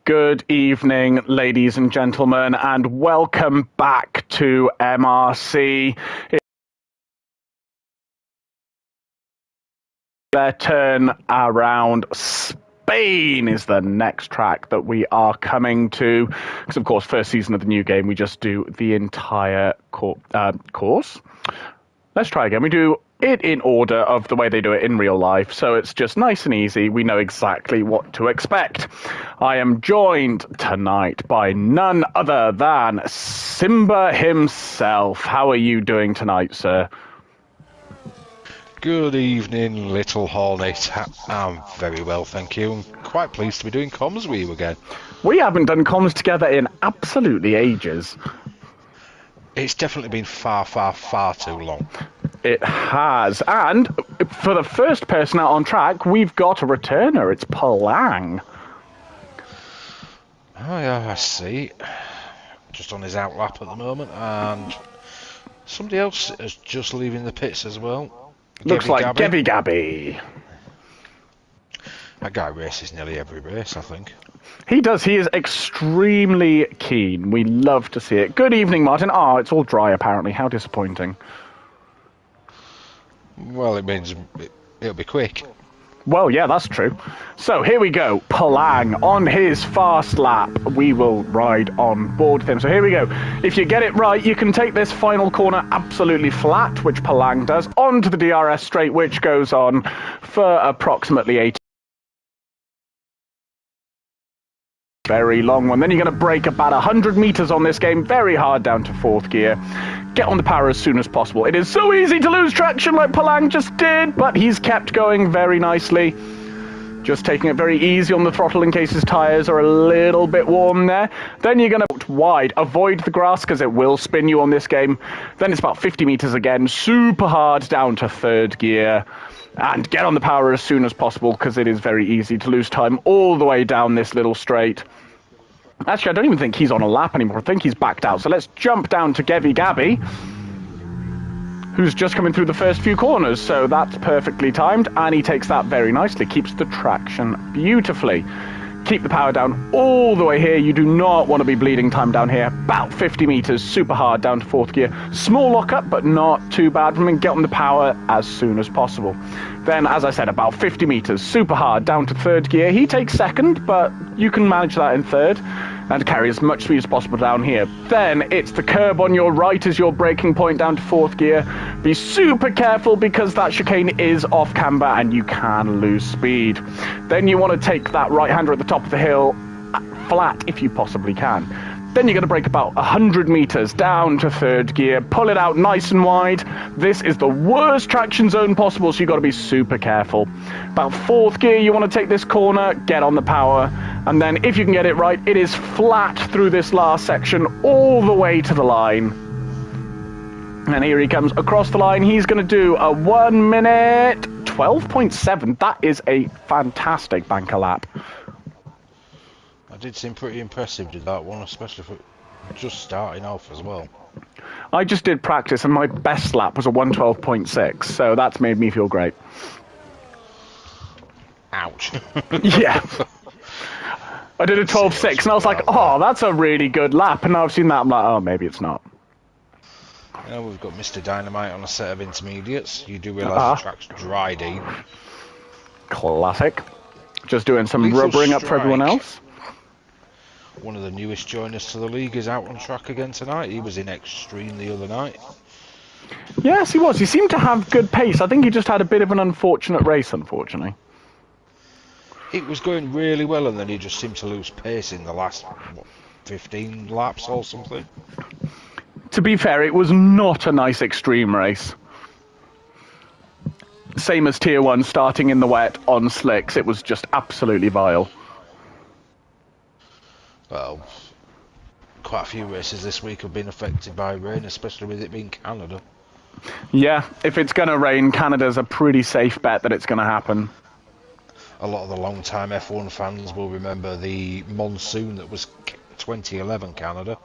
Good evening, ladies and gentlemen, and welcome back to MRC. Their turn around. Spain is the next track that we are coming to. Because, of course, first season of the new game, we just do the entire course. Let's try again. We do it in order of the way they do it in real life, so it's just nice and easy. We know exactly what to expect. I am joined tonight by none other than Simba himself. How are you doing tonight, sir? Good evening, Little Hornet. I'm very well, thank you. I'm quite pleased to be doing comms with you again. We haven't done comms together in absolutely ages. It's definitely been far, far, far too long. It has. And for the first person out on track, we've got a returner. It's Palang. Oh, yeah, I see. Just on his outlap at the moment. And somebody else is just leaving the pits as well. Looks like Gabby Gabby. That guy races nearly every race, I think. He does. He is extremely keen. We love to see it. Good evening, Martin. Oh, it's all dry, apparently. How disappointing. Well, it means it'll be quick. Well, yeah, that's true. So, here we go. Palang on his fast lap. We will ride on board with him. So, here we go. If you get it right, you can take this final corner absolutely flat, which Palang does, onto the DRS straight, which goes on for approximately 80. Very long one. Then you're going to brake about 100 meters on this game. Very hard down to fourth gear. Get on the power as soon as possible. It is so easy to lose traction like Palang just did, but he's kept going very nicely. Just taking it very easy on the throttle in case his tires are a little bit warm there. Then you're going to wide. Avoid the grass because it will spin you on this game. Then it's about 50 meters again. Super hard down to third gear. And get on the power as soon as possible because it is very easy to lose time all the way down this little straight. Actually, I don't even think he's on a lap anymore. I think he's backed out. So let's jump down to Gabby Gabby, who's just coming through the first few corners. So that's perfectly timed. And he takes that very nicely. Keeps the traction beautifully. Keep the power down all the way here. You do not want to be bleeding time down here. About 50 meters, super hard down to fourth gear. Small lockup, but not too bad. And get on the power as soon as possible. Then, as I said, about 50 meters, super hard down to third gear. He takes second, but you can manage that in third and carry as much speed as possible down here. Then it's the curb on your right as your braking point down to fourth gear. Be super careful because that chicane is off camber and you can lose speed. Then you want to take that right-hander at the top of the hill flat if you possibly can. Then you're going to brake about 100 meters down to third gear, pull it out nice and wide. This is the worst traction zone possible, so you've got to be super careful. About fourth gear, you want to take this corner, get on the power, and then if you can get it right, it is flat through this last section all the way to the line. And here he comes across the line. He's going to do a 1 minute 12.7. That is a fantastic banker lap. I did seem pretty impressive with that one, especially for just starting off as well. I just did practice and my best lap was a 112.6, so that's made me feel great. Ouch. Yeah. I did a 12.6 and I was like, oh, that's a really good lap. And now I've seen that, I'm like, oh, maybe it's not. Now we've got Mr. Dynamite on a set of intermediates. You do realise the track's dry, Dean. Classic. Just doing some rubbering up for everyone else. One of the newest joiners to the league is out on track again tonight. He was in Extreme the other night. Yes, he was. He seemed to have good pace. I think he just had a bit of an unfortunate race, unfortunately. It was going really well, and then he just seemed to lose pace in the last, 15 laps or something. To be fair, it was not a nice Extreme race. Same as Tier 1 starting in the wet on slicks. It was just absolutely vile. Well, quite a few races this week have been affected by rain, especially with it being Canada. Yeah, if it's going to rain, Canada's a pretty safe bet that it's going to happen. A lot of the long-time F1 fans will remember the monsoon that was 2011 Canada.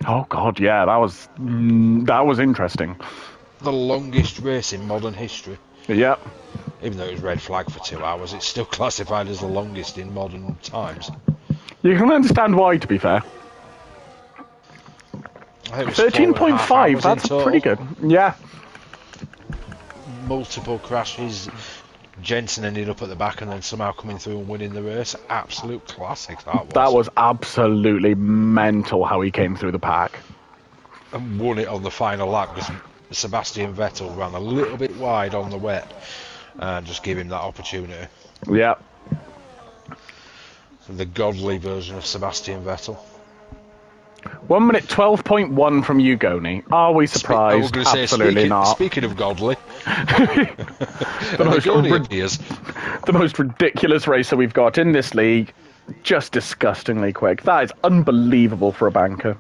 Oh God, yeah, that was interesting. The longest race in modern history. Yep. Even though it was red flag for 2 hours, it's still classified as the longest in modern times. You can understand why, to be fair. 13.5, that's pretty good. Yeah. Multiple crashes. Jensen ended up at the back and then somehow coming through and winning the race. Absolute classic, that was. That was absolutely mental how he came through the pack. And won it on the final lap because Sebastian Vettel ran a little bit wide on the wet and just gave him that opportunity. Yeah. The godly version of Sebastian Vettel. 1 minute 12.1 from you, Goni. Are we surprised? Absolutely not. Speaking of godly, the most ridiculous racer we've got in this league. Just disgustingly quick. That is unbelievable for a banker.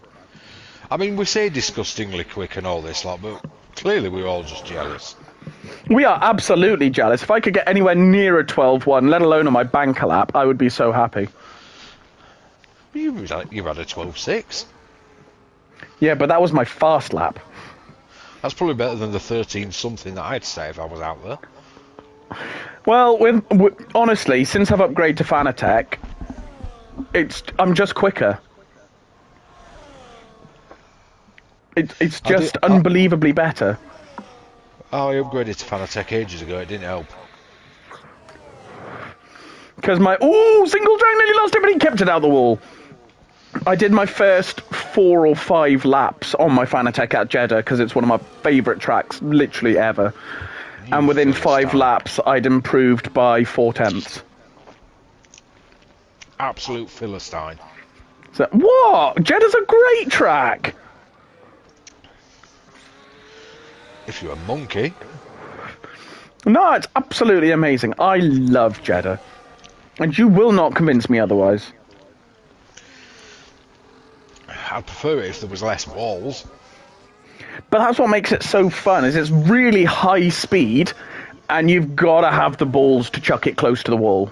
I mean, we say disgustingly quick and all this lot, but clearly we're all just jealous. We are absolutely jealous. If I could get anywhere near a 12.1, let alone on my banker lap, I would be so happy. You've had a 12.6. Yeah, but that was my fast lap. That's probably better than the 13-something that I'd say if I was out there. Well, honestly, since I've upgraded to Fanatec, I'm just quicker. It's just unbelievably better. Oh, I upgraded to Fanatec ages ago. It didn't help. Because single drag nearly lost it, but he kept it out the wall. I did my first 4 or 5 laps on my Fanatec at Jeddah because it's one of my favourite tracks, literally ever. And within 5 laps, I'd improved by 4/10. Absolute Philistine. So, what? Jeddah's a great track. If you're a monkey. No, it's absolutely amazing. I love Jeddah. And you will not convince me otherwise. I'd prefer it if there was less walls. But that's what makes it so fun, is it's really high speed, and you've got to have the balls to chuck it close to the wall.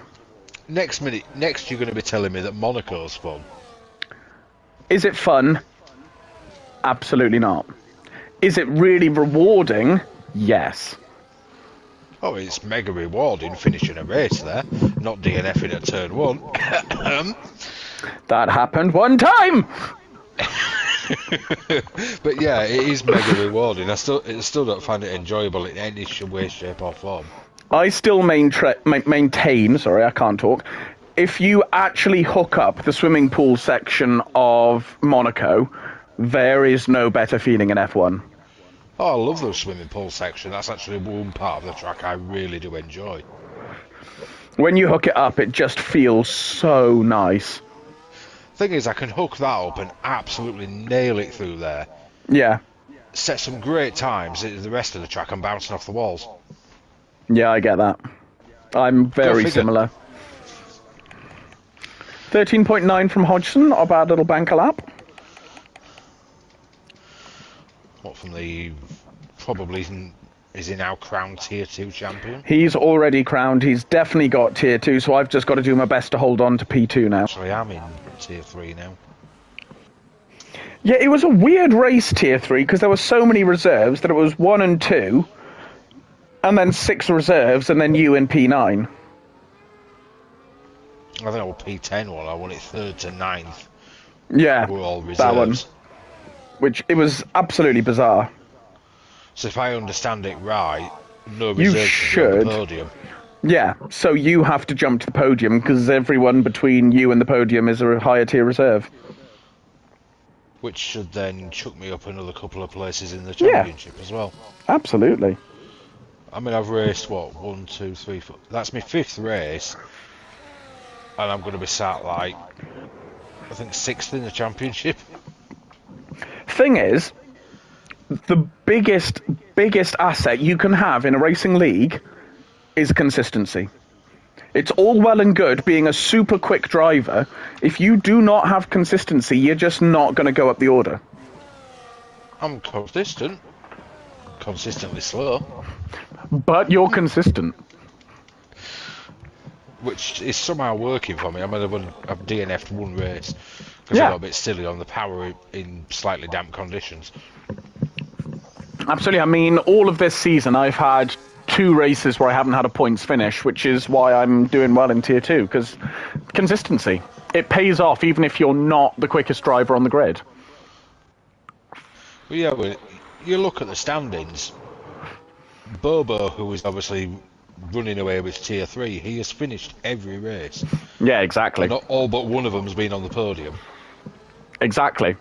Next you're going to be telling me that Monaco's fun. Is it fun? Absolutely not. Is it really rewarding? Yes. Oh, it's mega rewarding finishing a race there, not DNFing at turn 1. That happened one time! But yeah, it is mega rewarding. I still don't find it enjoyable in any way, shape or form. I still maintain, sorry, I can't talk, if you actually hook up the swimming pool section of Monaco, there is no better feeling in F1. Oh, I love the swimming pool section. That's actually one part of the track I really do enjoy. When you hook it up, it just feels so nice. Thing is, I can hook that up and absolutely nail it through there. Yeah. Set some great times. The rest of the track, I'm bouncing off the walls. Yeah, I get that. I'm very similar. 13.9 from Hodgson, not a bad little banker lap. What from the probably is he now crowned Tier 2 champion? He's already crowned. He's definitely got Tier 2, so I've just got to do my best to hold on to P2 now. Actually, I'm in Tier 3 now. Yeah, it was a weird race, Tier 3, because there were so many reserves that it was 1 and 2, and then 6 reserves, and then you in P9. I think I was P10 one. I won it 3rd to 9th. Yeah, we're all reserves. That one. Which, it was absolutely bizarre. So if I understand it right, no reserves should be on the podium. Yeah, so you have to jump to the podium because everyone between you and the podium is a higher tier reserve. Which should then chuck me up another couple of places in the championship as well. Absolutely. I mean, I've raced, what, 1, 2, 3, 4... That's my 5th race. And I'm going to be sat, like, I think 6th in the championship. Thing is, the biggest asset you can have in a racing league is consistency. It's all well and good being a super quick driver. If you do not have consistency, you're just not going to go up the order. I'm consistent. Consistently slow. But you're consistent. Which is somehow working for me. I mean, I've DNF'd one race because I got a bit silly on the power in slightly damp conditions. Absolutely. I mean, all of this season I've had 2 races where I haven't had a points finish, which is why I'm doing well in Tier 2, because consistency. it pays off even if you're not the quickest driver on the grid. Well, yeah, but you look at the standings. Bobo, who is obviously running away with Tier 3, he has finished every race. Yeah, exactly. And all but one of them has been on the podium. Exactly.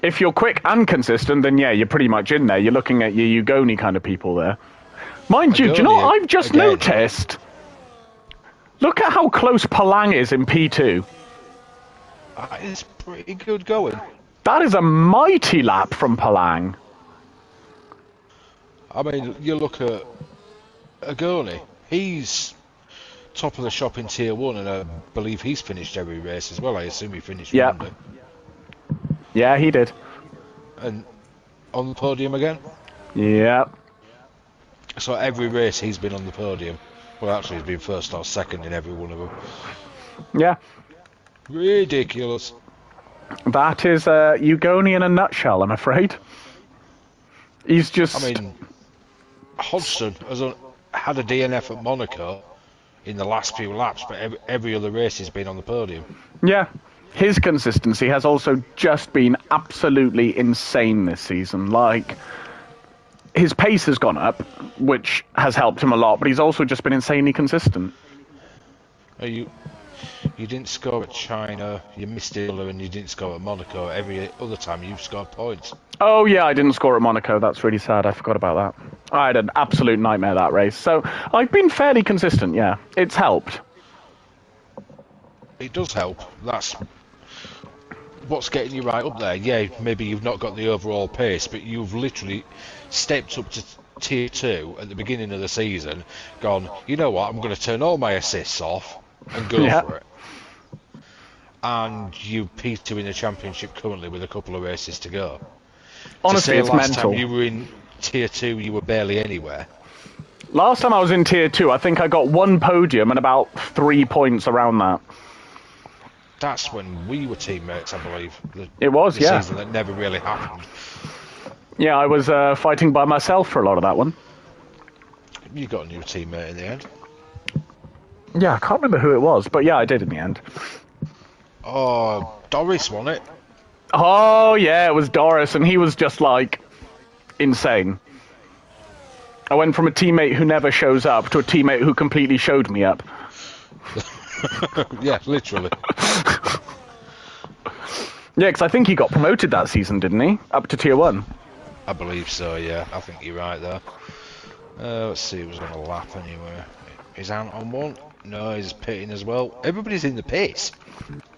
If you're quick and consistent, then yeah, you're pretty much in there. You're looking at your Ugoni kind of people there. Mind you, do you know what I've just noticed? Look at how close Palang is in P2. It's pretty good going. That is a mighty lap from Palang. I mean, you look at Agoni. He's top of the shop in Tier 1, and I believe he's finished every race as well. I assume he finished Monday. Yeah, he did. And on the podium again? Yeah. So every race he's been on the podium. Well, actually, he's been first or second in every one of them. Yeah. Ridiculous. That is Ugoni in a nutshell, I'm afraid. He's just... I mean, Hodgson has had a DNF at Monaco in the last few laps, but every other race he's been on the podium. Yeah. His consistency has also just been absolutely insane this season. Like, his pace has gone up, which has helped him a lot, but he's also just been insanely consistent. You didn't score at China, you missed it, and you didn't score at Monaco. Every other time you've scored points. Oh yeah, I didn't score at Monaco. That's really sad. I forgot about that. I had an absolute nightmare that race. So I've been fairly consistent, yeah. It's helped. It does help. That's what's getting you right up there. Yeah, maybe you've not got the overall pace, but you've literally stepped up to Tier 2 at the beginning of the season, gone, you know what, I'm going to turn all my assists off and go for it. And you P2 in the championship currently with a couple of races to go. Honestly, it's last mental. Time you were in Tier 2, you were barely anywhere. Last time I was in Tier 2, I think I got 1 podium and about 3 points around that. That's when we were teammates, I believe. It was, yeah. Season that never really happened. Yeah, I was fighting by myself for a lot of that one. You got a new teammate in the end. Yeah, I can't remember who it was, but yeah, I did in the end. Oh, Doris won it. Oh, yeah, it was Doris, and he was just, like, insane. I went from a teammate who never shows up to a teammate who completely showed me up. Yeah, literally. Yeah, because I think he got promoted that season, didn't he? Up to Tier 1. I believe so, yeah. I think you're right there. Let's see who's on a lap anyway. Is Ant on one? No, he's pitting as well. Everybody's in the pace.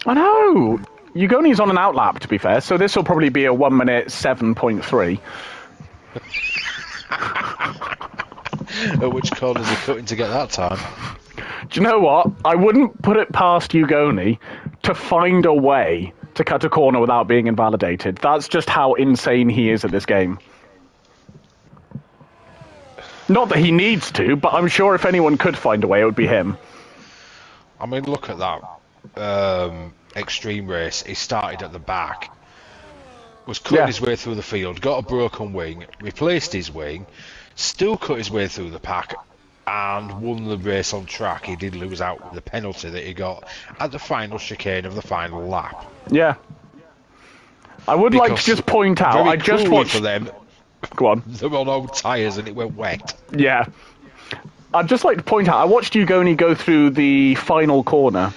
I know! Ugoni's on an outlap, to be fair, so this will probably be a 1 minute 7.3. At which corners are cutting to get that time? Do you know what? I wouldn't put it past Ugoni to find a way to cut a corner without being invalidated. That's just how insane he is at this game. Not that he needs to, but I'm sure if anyone could find a way, it would be him. I mean, look at that extreme race. He started at the back, was cutting his way through the field, got a broken wing, replaced his wing, still cut his way through the pack, and won the race on track. He did lose out with the penalty that he got at the final chicane of the final lap. Yeah. I would like to just point out, I just watched... for them. Go on. They were on old tyres and it went wet. Yeah. I'd just like to point out, I watched Ugoni go through the final corner.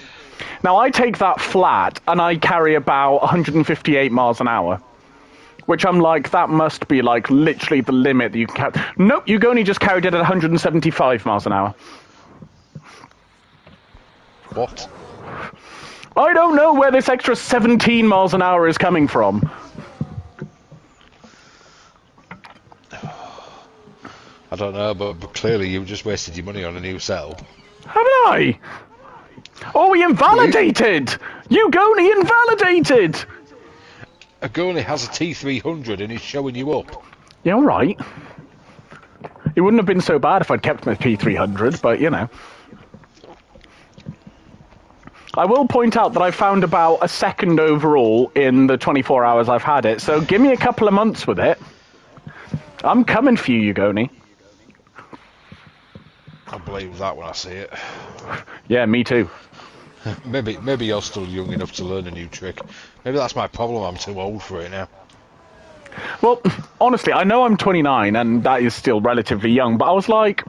Now, I take that flat, and I carry about 158 miles an hour. Which I'm like, that must be, like, literally the limit that you can carry. Nope, Ugoni just carried it at 175 miles an hour. What? I don't know where this extra 17 miles an hour is coming from. I don't know, but clearly you just wasted your money on a new setup. Haven't I? Oh, we invalidated! Ugoni invalidated! Agoni has a T300 and he's showing you up. Yeah, all right. It wouldn't have been so bad if I'd kept my P300, but, you know. I will point out that I found about a second overall in the 24 hours I've had it, so give me a couple of months with it. I'm coming for you, Ugoni. I believe that when I see it. Yeah, me too. Maybe you're still young enough to learn a new trick. Maybe that's my problem. I'm too old for it now. Well, honestly, I know I'm 29, and that is still relatively young, but I was like,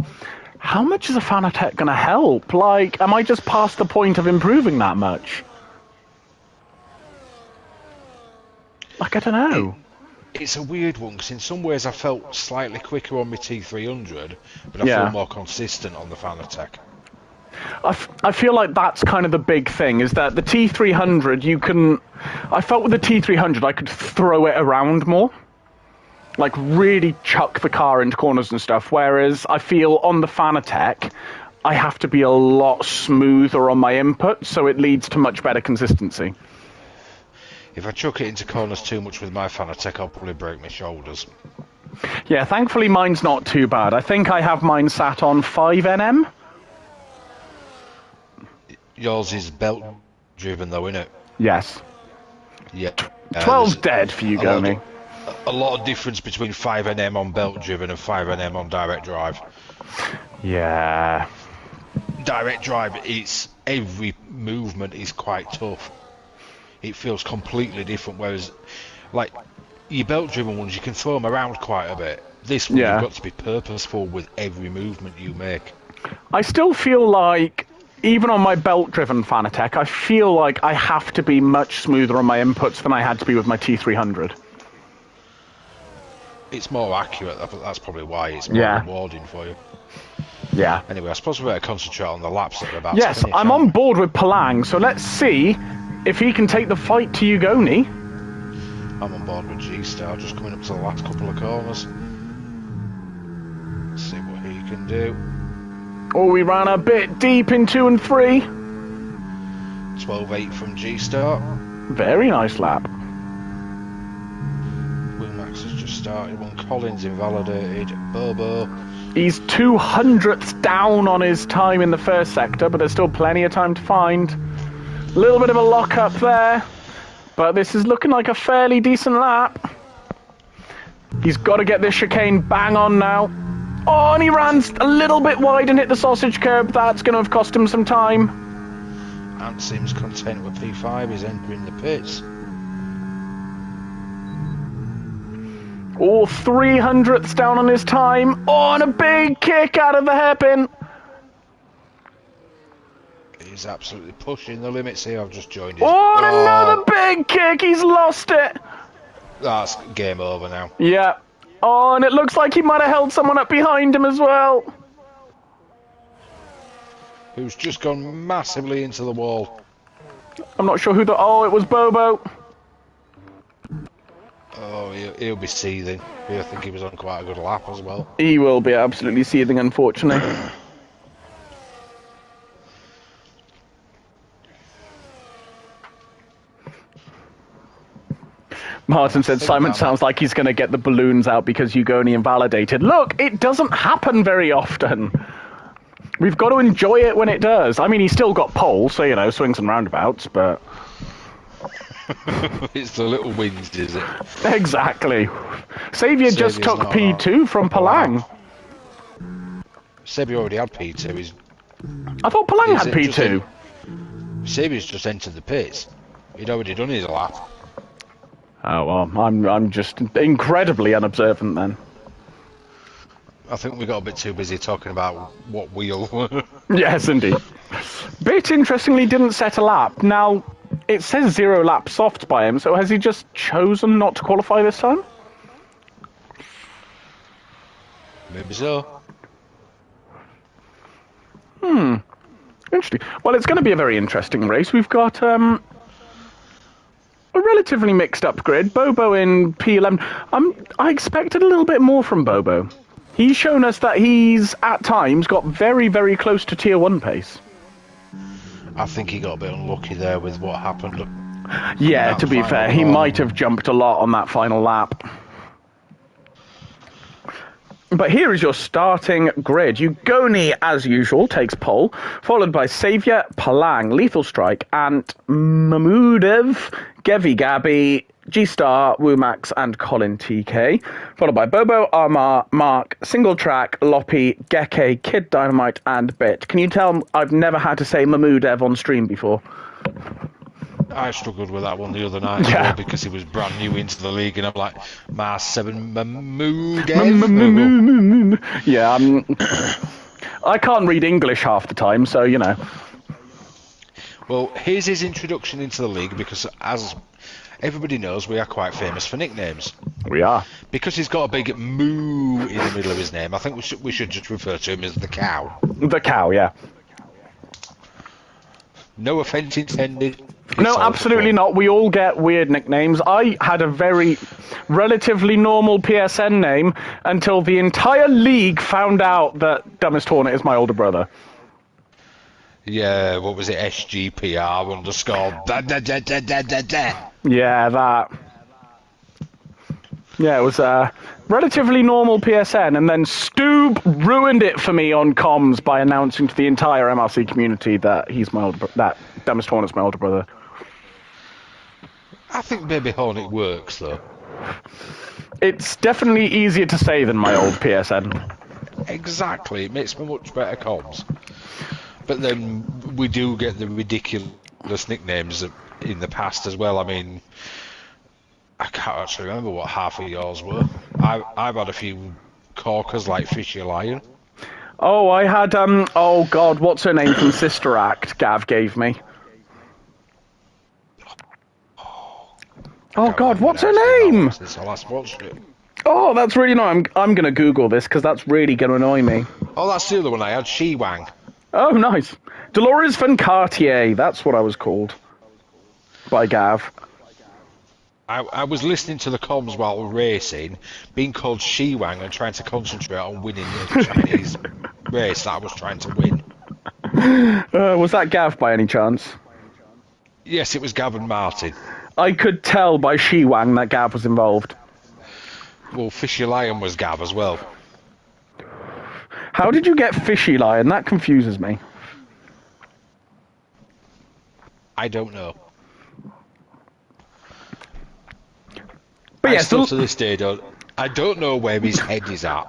how much is a Fanatec going to help? Like, am I just past the point of improving that much? Like, I don't know. It's a weird one, because in some ways I felt slightly quicker on my T300, but I Yeah. feel more consistent on the Fanatec. I feel like that's kind of the big thing, is that the T300, you can... I felt with the T300 I could throw it around more. Like, really chuck the car into corners and stuff, whereas I feel on the Fanatec, I have to be a lot smoother on my input, so it leads to much better consistency. If I chuck it into corners too much with my Fanatec, I'll probably break my shoulders. Yeah, thankfully mine's not too bad. I think I have mine sat on 5 Nm. Yours is belt driven though, isn't it? Yes. Yeah. 12's dead for you, Goni. A lot of difference between 5Nm on belt driven and 5Nm on direct drive. Yeah. Direct drive, it's every movement is quite tough. It feels completely different, whereas like your belt driven ones you can throw them around quite a bit. This one you've got to be purposeful with every movement you make. I still feel like, even on my belt-driven Fanatec, I feel like I have to be much smoother on my inputs than I had to be with my T300. It's more accurate, that's probably why it's more rewarding for you. Yeah. Anyway, I suppose we better concentrate on the laps that are about Yes, to finish. I'm on board with Palang, so let's see if he can take the fight to Ugoni. I'm on board with G-Star, just coming up to the last couple of corners. Let's see what he can do. Oh, we ran a bit deep in 2 and 3. 12.8 from G-Star. Very nice lap. Max has just started one. Collins invalidated. Bobo. He's 200ths down on his time in the first sector, but there's still plenty of time to find. A little bit of a lock-up there, but this is looking like a fairly decent lap. He's got to get this chicane bang on now. Oh, and he ran a little bit wide and hit the sausage curb. That's going to have cost him some time. Ant seems content with P5. He's entering the pits. Oh, 300ths down on his time. Oh, and a big kick out of the hairpin. He's absolutely pushing the limits here. I've just joined his... Oh, and another big kick. He's lost it. That's game over now. Yeah. Oh, and it looks like he might have held someone up behind him as well. Who's just gone massively into the wall. I'm not sure who the... Oh, it was Bobo. Oh, he'll be seething. I think he was on quite a good lap as well. He will be absolutely seething, unfortunately. Martin said, Simon sounds like he's going to get the balloons out because Ugoni invalidated. Look, it doesn't happen very often. We've got to enjoy it when it does. I mean, he's still got pole, so, you know, swings and roundabouts, but... It's the little wins, is it? Exactly. Saviour just took P2 from Palang. Saviour already had P2. I thought Palang had P2. Saviour's just entered the pits. He'd already done his lap. Oh, well, I'm just incredibly unobservant then. I think we got a bit too busy talking about what wheel. Yes, indeed. Bit interestingly didn't set a lap. Now, it says 0 lap soft by him, so has he just chosen not to qualify this time? Maybe so. Interesting. Well, it's going to be a very interesting race. We've got a relatively mixed up grid. Bobo in P11. I expected a little bit more from Bobo. He's shown us that he's, at times, got very, very close to Tier 1 pace. I think he got a bit unlucky there with what happened. Yeah, to be fair, he might have jumped a lot on that final lap. But here is your starting grid. Ugoni, as usual, takes pole, followed by Saviour, Palang, Lethal Strike, and Mahmoudov, Gevi Gabi, G-Star, Woomax, and Colin TK. Followed by Bobo, Armar, Mark, Single Track, Loppy, Geke, Kid Dynamite, and Bit. Can you tell I've never had to say Mahmood on stream before? I struggled with that one the other night as well because he was brand new into the league, and I'm like, Mars 7 Mahmood. Yeah, I can't read English half the time, so, you know. Well, here's his introduction into the league because, as everybody knows, we are quite famous for nicknames. We are. Because he's got a big moo in the middle of his name, I think we should just refer to him as the Cow. The Cow, yeah. No offence intended. No, absolutely not. We all get weird nicknames. I had a very relatively normal PSN name until the entire league found out that Dumbest Hornet is my older brother. Yeah, what was it? SGPR underscore. Yeah, that. Yeah, it was a relatively normal PSN, and then Stoob ruined it for me on comms by announcing to the entire MRC community that he's my older that Dumbest Hornet's my older brother. I think Baby Hornet works, though. It's definitely easier to say than my old PSN. Exactly, it makes for much better comms. But then we do get the ridiculous nicknames in the past as well. I mean, I can't actually remember what half of yours were. I've had a few corkers like Fishy Lion. Oh, I had, oh god, what's her name from Sister Act Gav gave me? Oh god, what's her name? Oh, that's really annoying. I'm going to Google this because that's really going to annoy me. Oh, that's the other one I had, She-Wang. Oh, nice. Dolores Van Cartier, that's what I was called. By Gav. I was listening to the comms while racing, being called She-Wang and trying to concentrate on winning the Chinese race that I was trying to win. Was that Gav by any chance? Yes, it was Gavin Martin. I could tell by She-Wang that Gav was involved. Well, Fishy Lion was Gav as well. How did you get Fishy Lion? That confuses me. I don't know. But yeah, still to this day I don't know where his head is at.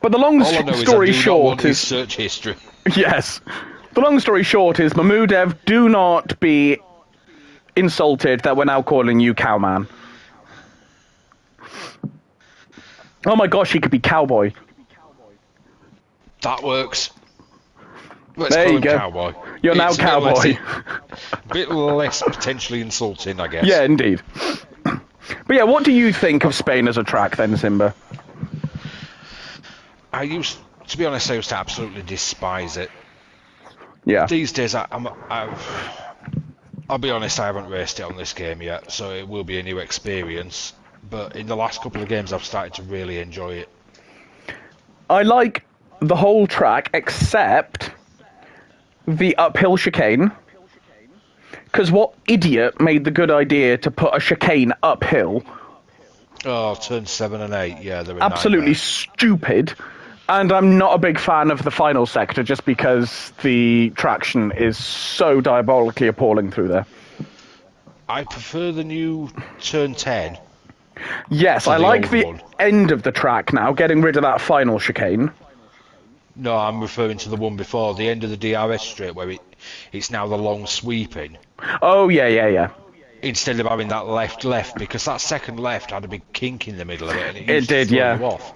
But the long story short is search history. Yes. The long story short is Mahmoodev, do not be insulted that we're now calling you Cowman. Oh my gosh, he could be Cowboy. That works. Let's there call you him go. Cowboy. You're now Cowboy. A bit less potentially insulting, I guess. Yeah, indeed. But yeah, what do you think of Spain as a track then, Simba? To be honest, I used to absolutely despise it. Yeah. These days, I'll be honest, I haven't raced it on this game yet, so it will be a new experience. But in the last couple of games, I've started to really enjoy it. I like the whole track, except the uphill chicane. Because what idiot made the good idea to put a chicane uphill? Oh, turn 7 and 8, yeah, they're absolutely stupid. And I'm not a big fan of the final sector just because the traction is so diabolically appalling through there. I prefer the new turn 10. Yes, I like the end of the track now, getting rid of that final chicane. No, I'm referring to the one before, the end of the DRS straight, where it's now the long sweeping. Oh, yeah. Instead of having that left, because that second left had a big kink in the middle of it. And it did, yeah. Off.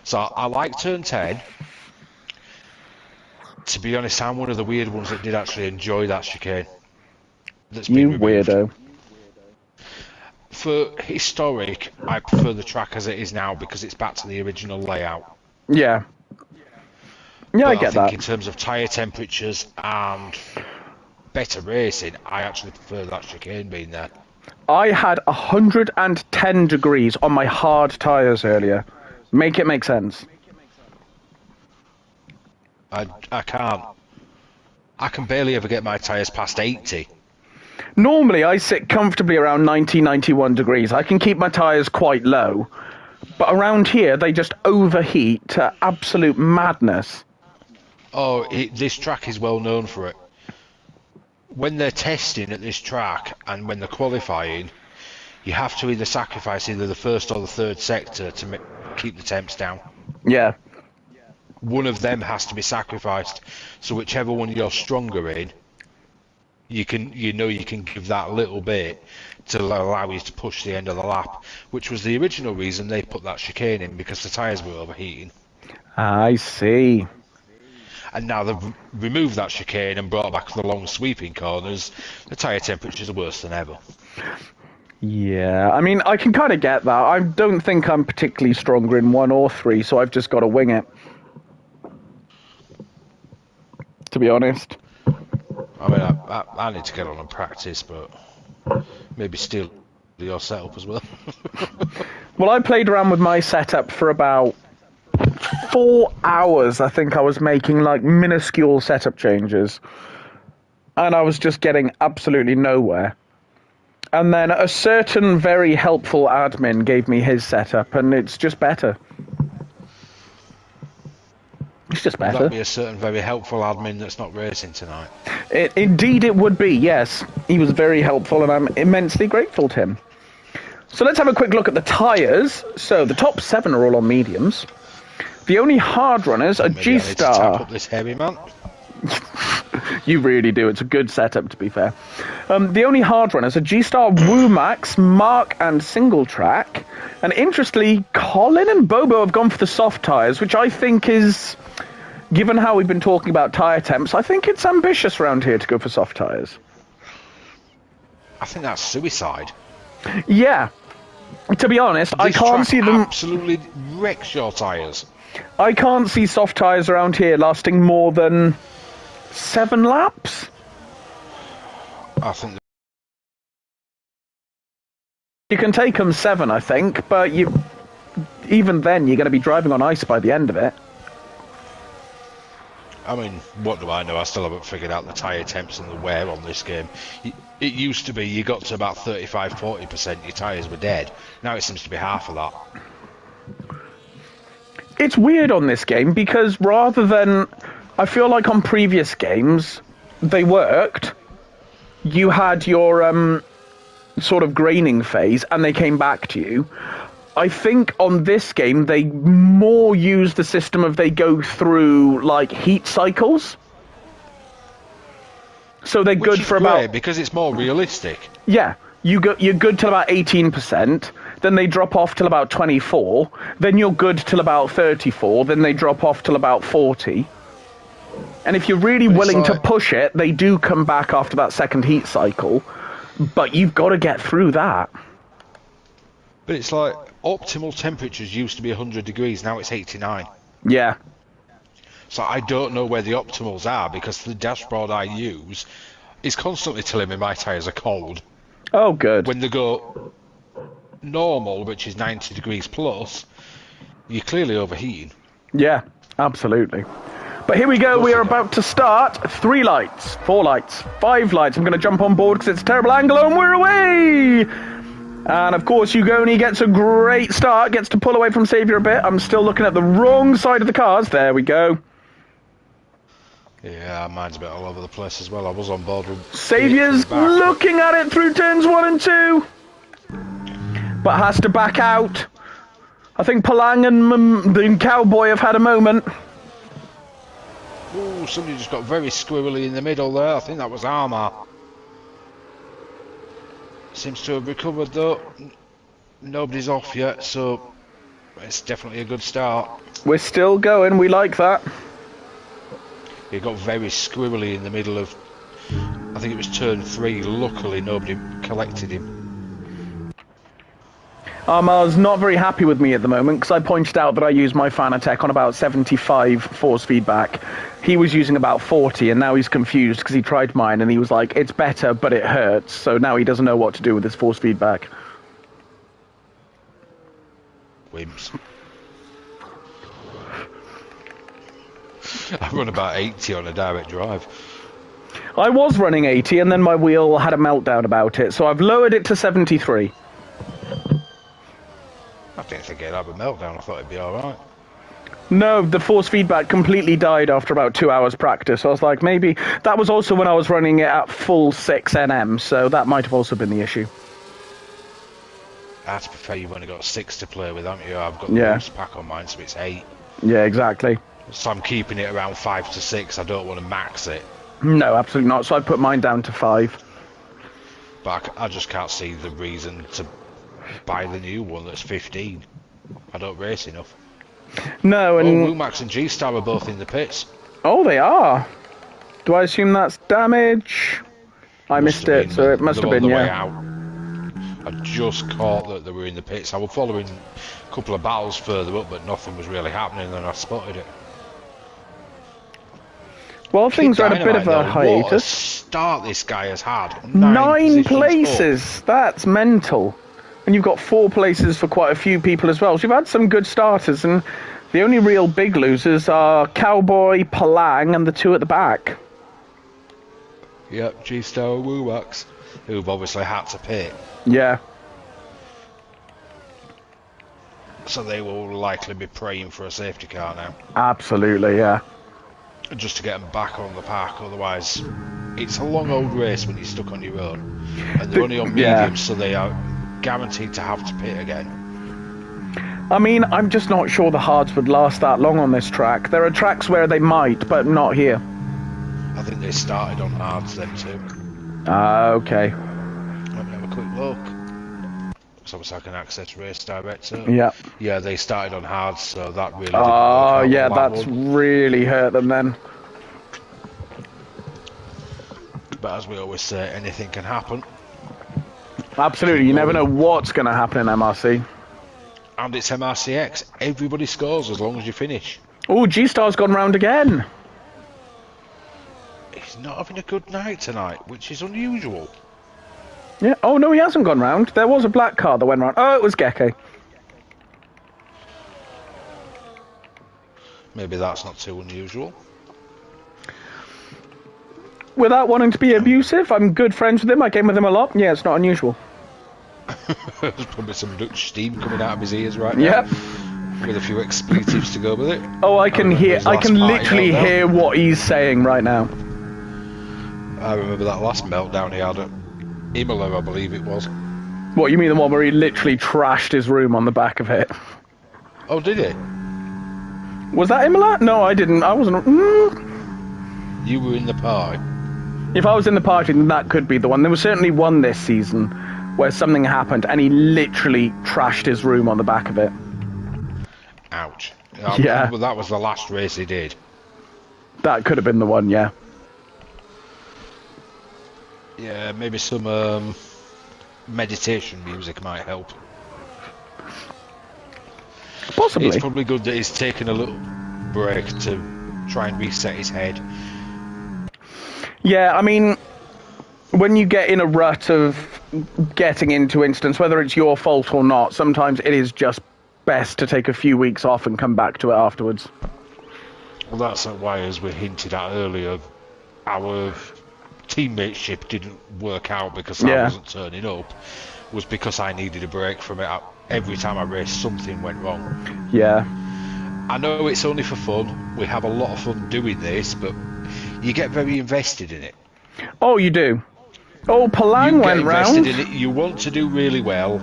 So I like turn 10. To be honest, I'm one of the weird ones that did actually enjoy that chicane. You weirdo. For historic, I prefer the track as it is now because it's back to the original layout. Yeah. Yeah, I get that. In terms of tyre temperatures and better racing, I actually prefer that chicane being there. I had 110 degrees on my hard tyres earlier. Make it make sense. I can't. I can barely ever get my tyres past 80. Normally, I sit comfortably around 90, 91 degrees. I can keep my tyres quite low. But around here, they just overheat to absolute madness. Oh, this track is well known for it. when they're testing at this track and when they're qualifying, you have to either sacrifice either the first or the third sector to keep the temps down. Yeah. One of them has to be sacrificed. So whichever one you're stronger in, you can give that little bit to allow you to push the end of the lap, which was the original reason they put that chicane in, because the tyres were overheating. I see. And now they've removed that chicane and brought back the long sweeping corners. The tyre temperatures are worse than ever. Yeah, I mean, I can kind of get that. I don't think I'm particularly stronger in 1 or 3, so I've just got to wing it. To be honest. I mean, I need to get on and practice, but maybe steal your setup as well. Well, I played around with my setup for about 4 hours. I think I was making like minuscule setup changes, and I was just getting absolutely nowhere. And then a certain very helpful admin gave me his setup, and it's just better. It's just better. Would that be a certain very helpful admin that's not racing tonight? Indeed it would be, yes. He was very helpful, and I'm immensely grateful to him. So let's have a quick look at the tyres. So the top 7 are all on mediums. The only hard runners are G-Star. Tap up this heavy man. You really do. It's a good setup, to be fair. The only hard runners are G-Star, WooMax, Mark, and Single Track. And interestingly, Colin and Bobo have gone for the soft tyres, which I think is, given how we've been talking about tyre temps, I think it's ambitious around here to go for soft tyres. I think that's suicide. Yeah. To be honest, I can't see them... absolutely wrecks your tyres. I can't see soft tyres around here lasting more than 7 laps. I think you can take them 7, I think, but even then you're going to be driving on ice by the end of it. I mean, what do I know? I still haven't figured out the tyre temps and the wear on this game. It used to be you got to about 35-40%, your tyres were dead. Now it seems to be half of that. It's weird on this game because rather than... I feel like on previous games, they worked. You had your sort of graining phase and they came back to you. I think on this game, they more use the system of they go through, like, heat cycles. So they're good for about... because it's more realistic. Yeah. You're good till about 18%, then they drop off till about 24, then you're good till about 34, then they drop off till about 40. And if you're really willing to push it, they do come back after that second heat cycle, but you've got to get through that. But it's like, optimal temperatures used to be 100 degrees, now it's 89. Yeah. So I don't know where the optimals are, because the dashboard I use is constantly telling me my tyres are cold. Oh, good. When they go normal, which is 90 degrees plus, you're clearly overheating. Yeah, absolutely. But here we go, we are about to start. 3 lights, 4 lights, 5 lights. I'm going to jump on board because it's a terrible angle and we're away! And of course, Ugoni gets a great start, gets to pull away from Saviour a bit. I'm still looking at the wrong side of the cars. There we go. Yeah, mine's a bit all over the place as well. I was on board with... Saviour's looking at it through turns 1 and 2. But has to back out. I think Palang and the Cowboy have had a moment. Ooh, somebody just got very squirrely in the middle there. I think that was Armour. Seems to have recovered though. Nobody's off yet, so it's definitely a good start. We're still going, we like that. He got very squirrely in the middle of, I think it was turn 3. Luckily nobody collected him. Armar's not very happy with me at the moment because I pointed out that I use my Fanatec on about 75 force feedback. He was using about 40 and now he's confused because he tried mine and he was like, it's better but it hurts. So now he doesn't know what to do with his force feedback. Wimps. I run about 80 on a direct drive. I was running 80 and then my wheel had a meltdown about it, so I've lowered it to 73. I didn't think it'd have a meltdown, I thought it'd be alright. No, the force feedback completely died after about 2 hours practice. I was like, maybe... That was also when I was running it at full 6 NM, so that might have also been the issue. To be fair, you've only got 6 to play with, haven't you? I've got the boost pack on mine, so it's 8. Yeah, exactly. So I'm keeping it around 5 to 6. I don't want to max it. No, absolutely not. So I put mine down to 5. But I just can't see the reason to buy the new one that's 15. I don't race enough. No, and... Oh, Max and G-Star are both in the pits. Oh, they are. Do I assume that's damage? I missed it, so it must have been, yeah. I just caught that they were in the pits. I was following a couple of battles further up, but nothing was really happening, and then I spotted it. Well, things are at a bit of a hiatus. What a start this guy has had. 9 places! That's mental. And you've got 4 places for quite a few people as well. So you've had some good starters, and the only real big losers are Cowboy, Palang, and the 2 at the back. Yep, G-Star and Wuwax, who've obviously had to pit. Yeah. So they will likely be praying for a safety car now. Absolutely, yeah. Just to get them back on the pack, otherwise it's a long old race when you're stuck on your own. And they're only on mediums, so they are guaranteed to have to pit again. I mean, I'm just not sure the hards would last that long on this track. There are tracks where they might, but not here. I think they started on hards then too. Okay. Let me have a quick look. So obviously I can access race director. Yeah. Yeah, they started on hards, so that really didn't Oh, work yeah, out that's really hurt them then. But as we always say, anything can happen. Absolutely, you never know what's going to happen in MRC. And it's MRC-X. Everybody scores as long as you finish. Oh, G-Star's gone round again. He's not having a good night tonight, which is unusual. Yeah. Oh, no, he hasn't gone round. There was a black car that went round. Oh, it was Gecko. Maybe that's not too unusual. Without wanting to be abusive, I'm good friends with him. I game with him a lot. Yeah, it's not unusual. There's probably some Dutch steam coming out of his ears right now. Yep. With a few expletives to go with it. Oh, I can literally hear what he's saying right now. I remember that last meltdown he had at Imola, I believe it was. What, you mean the one where he literally trashed his room on the back of it? Oh, did he? Was that Imola? No, I didn't. I wasn't... You were in the party. If I was in the party, then that could be the one. There was certainly one this season where something happened and he literally trashed his room on the back of it. Ouch. Yeah. That was the last race he did. That could have been the one, yeah. Yeah, maybe some meditation music might help. Possibly. It's probably good that he's taken a little break to try and reset his head. Yeah, I mean, when you get in a rut of getting into incidents, whether it's your fault or not, sometimes it is just best to take a few weeks off and come back to it afterwards. Well, that's why, as we hinted at earlier, our teammateship didn't work out because I wasn't turning up, was because I needed a break from it. Every time I raced, something went wrong. Yeah. I know it's only for fun. We have a lot of fun doing this, but you get very invested in it. Oh, you do. Oh, Palang went round. You get invested in it. You want to do really well.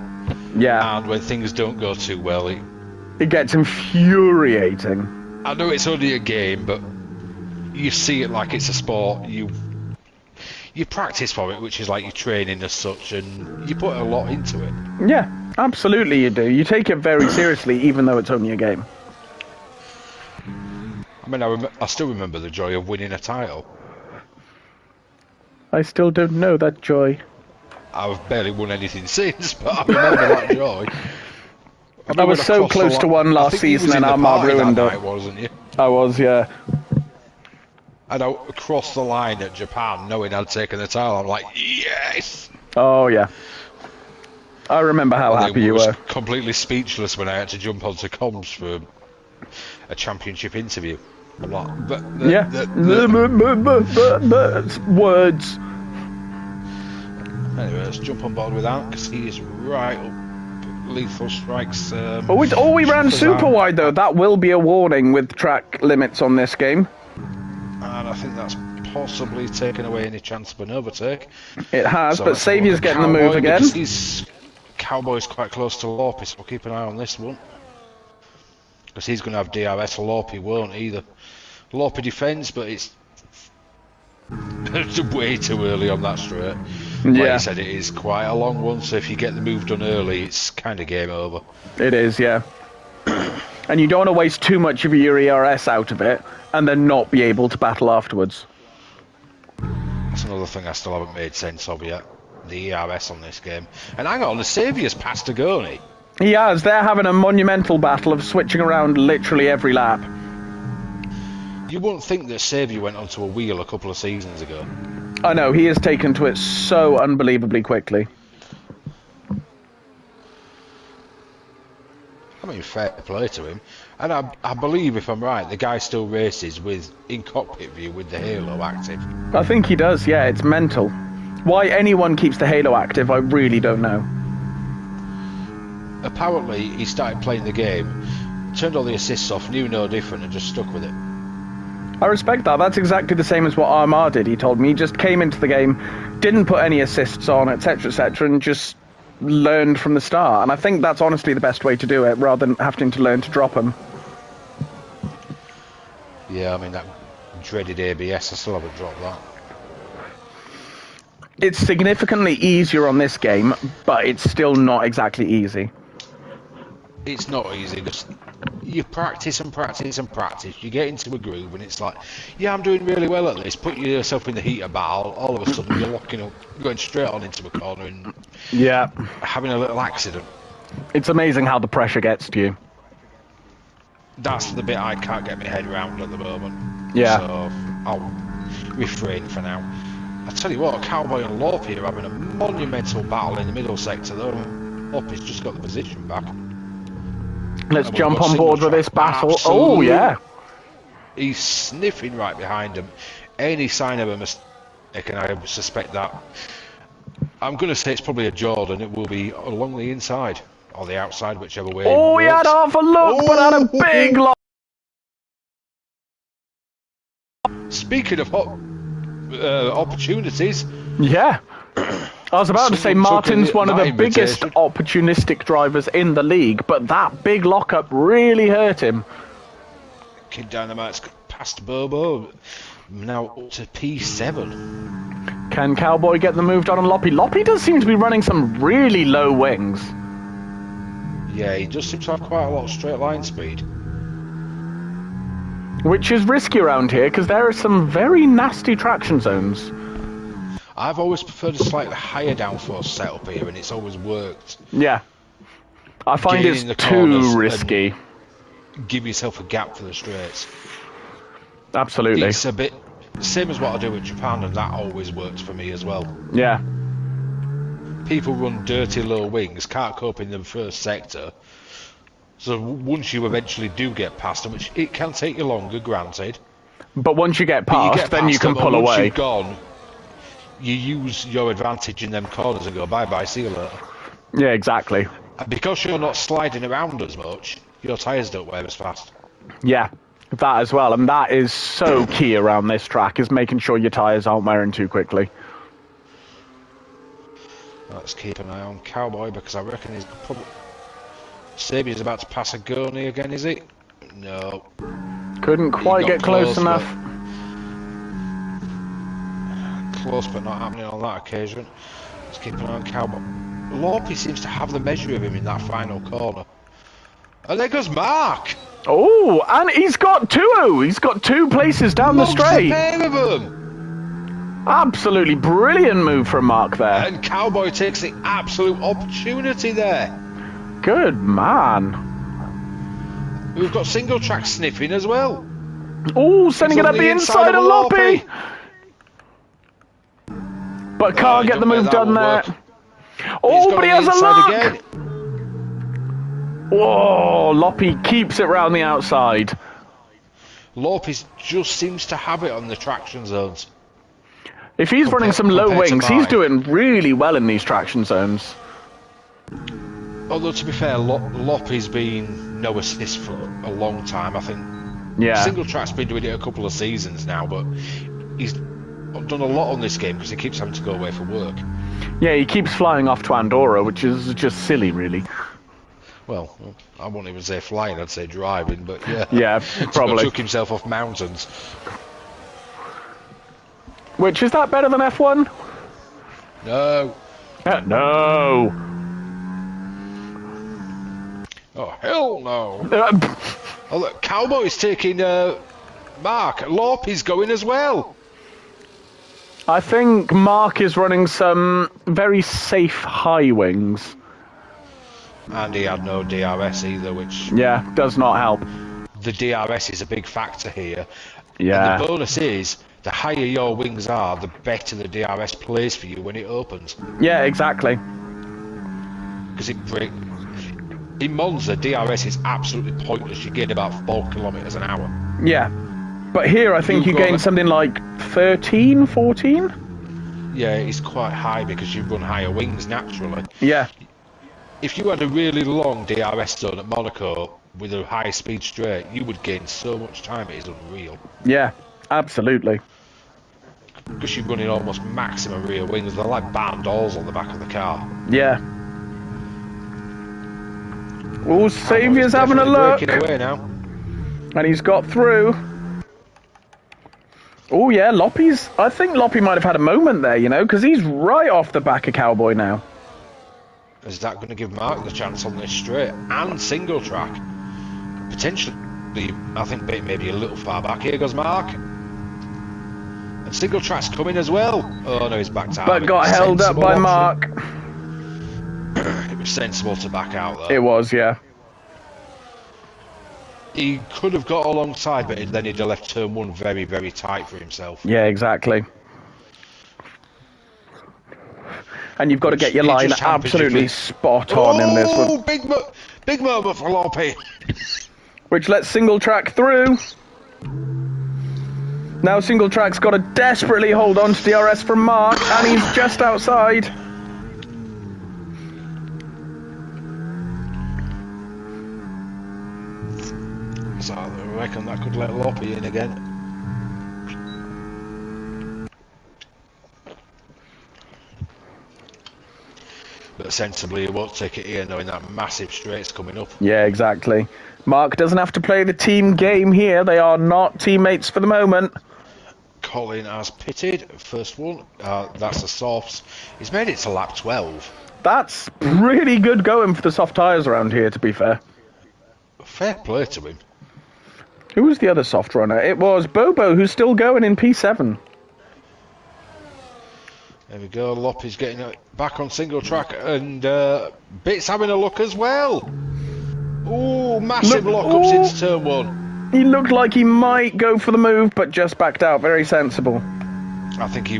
Yeah. And when things don't go too well, it gets infuriating. I know it's only a game, but you see it like it's a sport. You practice for it, which is like your training as such, and you put a lot into it. Yeah, absolutely you do. You take it very seriously, even though it's only a game. I mean, I still remember the joy of winning a title. I still don't know that joy. I've barely won anything since, but I remember that joy. I was so close to one last season and Armagh ruined it. Wasn't you? I was, yeah. And I crossed the line at Japan knowing I'd taken the title. I'm like, yes! Oh, yeah. I remember how happy you were. Completely speechless when I had to jump onto comms for a championship interview. I'm like, words. Anyway, let's jump on board with that because he is right up lethal strikes. We ran super wide though. That will be a warning with track limits on this game. And I think that's possibly taken away any chance of an overtake. It has, So but Saviour's getting the move again. Cowboy's quite close to Lorpy, so we'll keep an eye on this one. Because he's going to have DRS, Lorpy won't either. Lorpy defends, but it's way too early on that straight. Like you said, it is quite a long one, so if you get the move done early, it's kind of game over. It is, yeah. And you don't want to waste too much of your ERS out of it, and then not be able to battle afterwards. That's another thing I still haven't made sense of yet. The ERS on this game. And hang on, the Saviour's passed Agoni. He has. They're having a monumental battle of switching around literally every lap. You wouldn't think that Saviour went onto a wheel a couple of seasons ago. I know, he has taken to it so unbelievably quickly. I mean, fair play to him. And I believe, if I'm right, the guy still races with in cockpit view with the halo active. I think he does, yeah, it's mental. Why anyone keeps the halo active, I really don't know. Apparently, he started playing the game, turned all the assists off, knew no different, and just stuck with it. I respect that. That's exactly the same as what Armar did, he told me. He just came into the game, didn't put any assists on, etc., and just learned from the start. And I think that's honestly the best way to do it, rather than having to learn to drop them. Yeah, I mean, that dreaded ABS, I still haven't dropped that. It's significantly easier on this game, but it's still not exactly easy. It's not easy. Just you practice and practice and practice. You get into a groove, and it's like, yeah, I'm doing really well at this. Put yourself in the heat of battle. All of a sudden, you're locking up, going straight on into a corner, and having a little accident. It's amazing how the pressure gets to you. That's the bit I can't get my head around at the moment. Yeah. So I'll refrain for now. I tell you what, Cowboy and Lorpy are having a monumental battle in the middle sector, though. Lorpy's just got the position back. Let's jump on board with this battle. Absolutely. Oh, yeah. He's sniffing right behind him. Any sign of a mistake, and I suspect that. I'm going to say it's probably a Jordan. It will be along the inside, or the outside, whichever way. Oh, he had half a look, but had a big lock. Speaking of opportunities. Yeah. I was about to say Martin's one of the biggest opportunistic drivers in the league, but that big lockup really hurt him. Kid Dynamite's past Bobo, now up to P7. Can Cowboy get the move done on Loppy? Loppy does seem to be running some really low wings. Yeah, he does seem to have quite a lot of straight line speed. Which is risky around here, because there are some very nasty traction zones. I've always preferred a slightly higher downforce setup here, and it's always worked. Yeah. I find it's too risky. Give yourself a gap for the straights. Absolutely. It's a bit same as what I do with Japan, and that always works for me as well. Yeah. People run dirty low wings, can't cope in the first sector. So once you eventually do get past them, which it can take you longer, granted. But once you get past, then you can pull away. Once you've gone, you use your advantage in them corners and go, bye-bye, see you later. Yeah, exactly. And because you're not sliding around as much, your tyres don't wear as fast. Yeah, that as well. And that is so key around this track, is making sure your tyres aren't wearing too quickly. Let's keep an eye on Cowboy, because I reckon he's probably... Saviour's about to pass a Gurney again, is he? No. Couldn't quite get close enough. Close, but not happening on that occasion. Let's keep an eye on Cowboy. Lorpy seems to have the measure of him in that final corner. And there goes Mark! Oh, and he's got two! He's got two places down the straight. A pair of them! Absolutely brilliant move from Mark there. And Cowboy takes the absolute opportunity there. Good man. We've got single track sniffing as well. Oh, sending it up the inside of Loppy. But can't get the move done there. Oh, but he has a look. Again. Whoa, Loppy keeps it round the outside. Loppy just seems to have it on the traction zones. If he's running some low wings, he's doing really well in these traction zones. Although, to be fair, Loppy's been no assist for a long time. I think Single Track's been doing it a couple of seasons now, but he's done a lot on this game because he keeps having to go away for work. Yeah, he keeps flying off to Andorra, which is just silly, really. Well, I won't even say flying, I'd say driving, but yeah. Yeah, probably. Took himself off mountains. Which, is that better than F1? No. No. Oh, hell no. Oh, look, Cowboy's taking Mark. Lorpy's going as well. I think Mark is running some very safe high wings. And he had no DRS either, which... Yeah, does not help. The DRS is a big factor here. Yeah. And the bonus is, the higher your wings are, the better the DRS plays for you when it opens. Yeah, exactly. Because it breaks... In Monza, DRS is absolutely pointless. You gain about 4 kilometres an hour. Yeah. But here, I think you gain something like 13, 14? Yeah, it's quite high because you run higher wings naturally. Yeah. If you had a really long DRS zone at Monaco with a high speed straight, you would gain so much time, it is unreal. Yeah, absolutely. Because you're running almost maximum rear wings, they're like barn doors on the back of the car. Yeah. Oh, Saviour's having a look. Breaking away now. And he's got through. Oh yeah, Loppy's... I think Loppy might have had a moment there, you know, because he's right off the back of Cowboy now. Is that going to give Mark the chance on this straight and single track? Potentially, I think maybe a little far back. Here goes Mark. And single track's coming as well. Oh no, he's backed out. But got held up by Mark. It was sensible to back out though. It was, yeah. He could have got alongside, but then he'd have left turn one very, very tight for himself. Yeah, exactly. And you've got to get your line absolutely spot on in this one. Big moment for Loppy. Which lets single track through. Now single track's got to desperately hold on to DRS from Mark, and he's just outside. So I reckon that could let Loppy in again. But sensibly, he won't take it here, knowing that massive straight's coming up. Yeah, exactly. Mark doesn't have to play the team game here. They are not teammates for the moment. Colin has pitted. First one. That's the softs. He's made it to lap 12. That's really good going for the soft tyres around here, to be fair. Fair play to him. Who was the other soft runner? It was Bobo, who's still going in P7. There we go, Loppy's getting back on single track, and Bit's having a look as well. Ooh, massive lock-ups into turn one. He looked like he might go for the move, but just backed out. Very sensible. I think he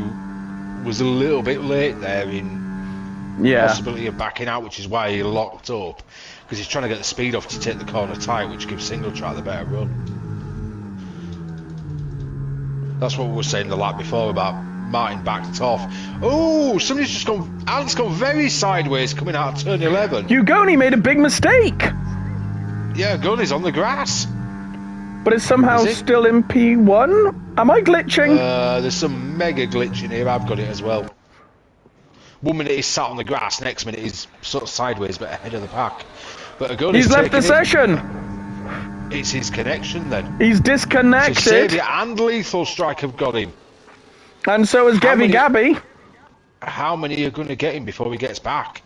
was a little bit late there in possibility of backing out, which is why he locked up, because he's trying to get the speed off to take the corner tight, which gives single track the better run. That's what we were saying the lap before about Martin backed off. Oh, somebody's just gone. Ant's gone very sideways coming out of turn 11. Ugoni made a big mistake. Yeah, Gunny's on the grass. But it's somehow still in P1? Am I glitching? There's some mega glitch in here. I've got it as well. 1 minute he's sat on the grass, next minute he's sort of sideways but ahead of the pack. But Ugoni's he's left the session. It's his connection then. He's disconnected. So Saviour and Lethal Strike have got him. And so is Gabby. How many are going to get him before he gets back?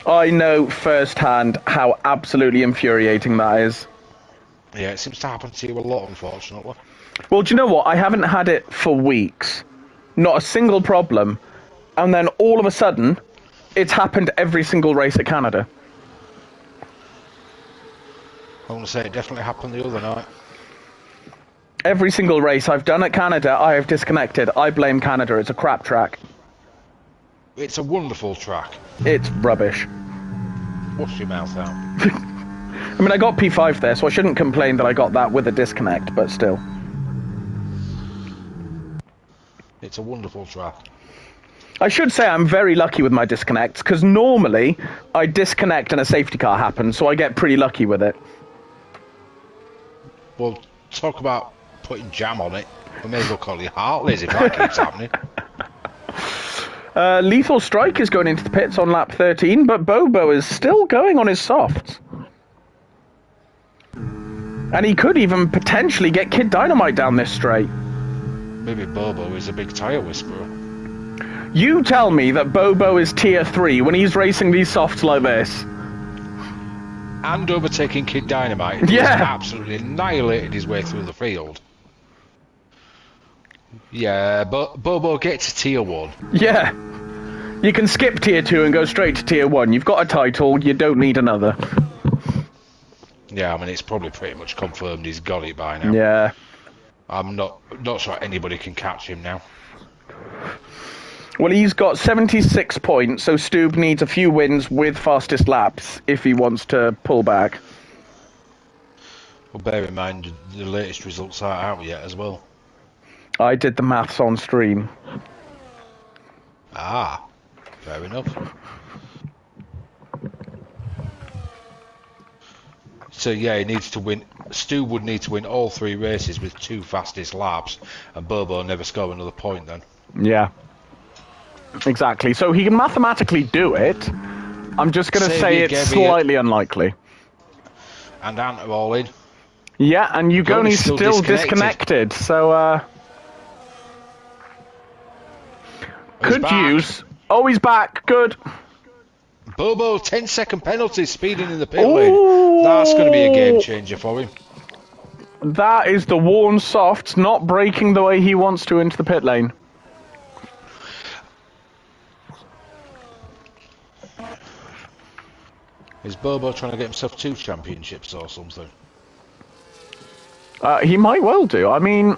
I know firsthand how absolutely infuriating that is. Yeah, it seems to happen to you a lot, unfortunately. Well, do you know what? I haven't had it for weeks. Not a single problem. And then all of a sudden, it's happened every single race at Canada. I want to say it definitely happened the other night. Every single race I've done at Canada, I have disconnected. I blame Canada. It's a crap track. It's a wonderful track. It's rubbish. Wash your mouth out. I mean, I got P5 there, so I shouldn't complain that I got that with a disconnect, but still. It's a wonderful track. I should say I'm very lucky with my disconnects, because normally I disconnect and a safety car happens, so I get pretty lucky with it. Well, talk about putting jam on it. We may as well call you Hartley's if that keeps happening. Lethal Strike is going into the pits on lap 13, but Bobo is still going on his softs. And he could even potentially get Kid Dynamite down this straight. Maybe Bobo is a big tyre whisperer. You tell me that Bobo is tier 3 when he's racing these softs like this. And overtaking Kid Dynamite. Yeah. He's absolutely annihilated his way through the field. Yeah, but Bobo, get to tier 1. Yeah. You can skip tier 2 and go straight to tier 1. You've got a title, you don't need another. Yeah, I mean, it's probably pretty much confirmed he's got it by now. Yeah. I'm not sure anybody can catch him now. Well, he's got 76 points, so Stoob needs a few wins with fastest laps if he wants to pull back. Well, bear in mind, the latest results aren't out yet as well. I did the maths on stream. Ah, fair enough. So yeah, he needs to win. Stu would need to win all 3 races with 2 fastest laps, and Bobo never score another point then. Yeah. Exactly. So he can mathematically do it. I'm just going to say it's slightly unlikely. And Ant are all in. Yeah, and Ugoni's still disconnected. So, could use... Oh, he's back. Good. Bobo, 10-second penalty, speeding in the pit lane. That's going to be a game changer for him. That is the worn softs not braking the way he wants to into the pit lane. Is Bobo trying to get himself 2 championships or something? He might well do. I mean...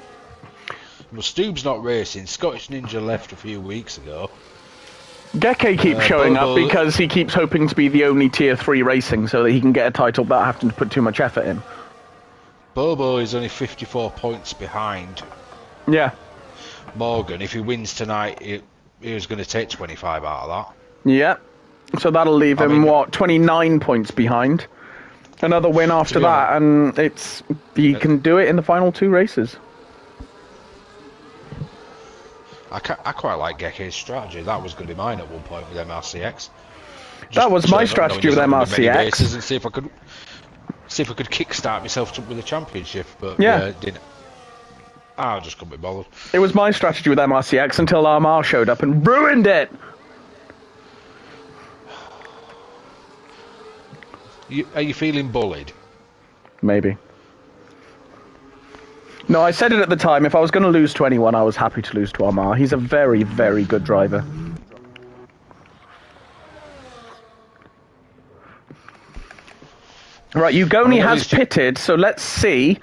Well, Stoob's not racing. Scottish Ninja left a few weeks ago. Geke keeps showing up because he keeps hoping to be the only tier 3 racing so that he can get a title without having to put too much effort in. Bobo is only 54 points behind. Yeah. Morgan, if he wins tonight, he was going to take 25 out of that. Yeah. So that'll leave him, 29 points behind. Another win after that, and he can do it in the final 2 races. I quite like Geke's strategy. That was going to be mine at one point with MRC-X. That was my strategy with MRC-X. And see if I could kickstart myself with a championship, but yeah, it didn't. I just couldn't be bothered. It was my strategy with MRC-X until Armar showed up and ruined it. Are you feeling bullied? Maybe. No, I said it at the time. If I was going to lose to anyone, I was happy to lose to Armar. He's a very, very good driver. Right, Ugoni has pitted, so let's see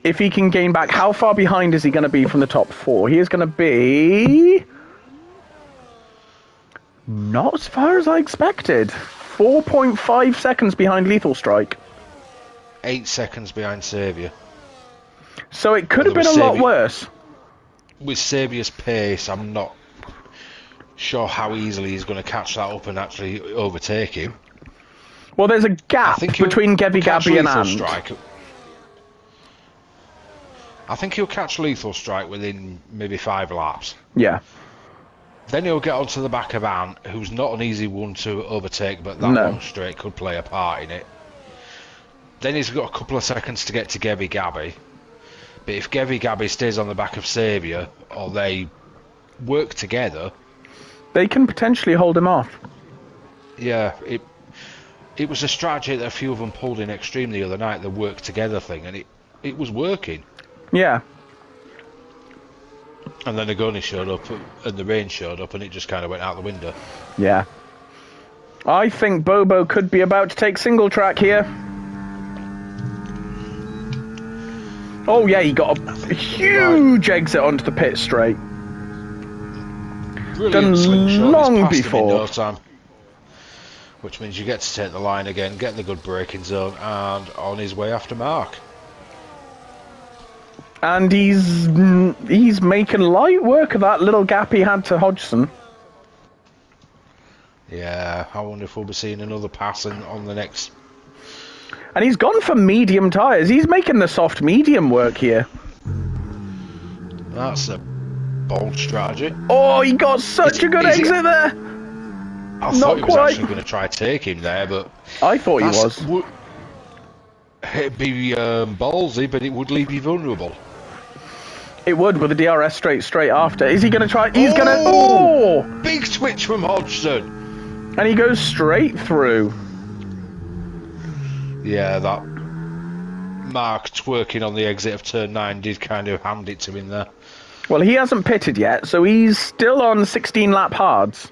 if he can gain back. How far behind is he going to be from the top 4? He is going to be... not as far as I expected. 4.5 seconds behind Lethal Strike. 8 seconds behind Saviour. So it could have been a lot worse. With Saviour's pace, I'm not sure how easily he's going to catch that up and actually overtake him. Well, there's a gap between Gabby and Ant. I think he'll catch Lethal Strike within maybe 5 laps. Yeah. Then he'll get onto the back of Ant, who's not an easy one to overtake, but that long straight could play a part in it. Then he's got a couple of seconds to get to Gabby. But if Gabby stays on the back of Saviour, or they work together... they can potentially hold him off. Yeah, it was a strategy that a few of them pulled in Extreme the other night, the work together thing, and it was working. Yeah. And then Agoni showed up, and the rain showed up, and it just kind of went out the window. Yeah. I think Bobo could be about to take single track here. Oh yeah, he got a huge exit onto the pit straight. Done long before. No time. Which means you get to take the line again, get the good braking zone, and on his way after Mark. And he's making light work of that little gap he had to Hodgson. Yeah, I wonder if we'll be seeing another pass on the next. And he's gone for medium tyres. He's making the soft medium work here. That's a bold strategy. Oh, he got such a good exit there. I thought he was actually going to try take him there, but I thought he was. It'd be ballsy, but it would leave you vulnerable. It would with the DRS straight after. Is he going to try? He's going to. Oh! Big switch from Hodgson. And he goes straight through. Yeah, that Mark twerking on the exit of turn 9 did kind of hand it to him there. Well, he hasn't pitted yet, so he's still on 16 lap hards.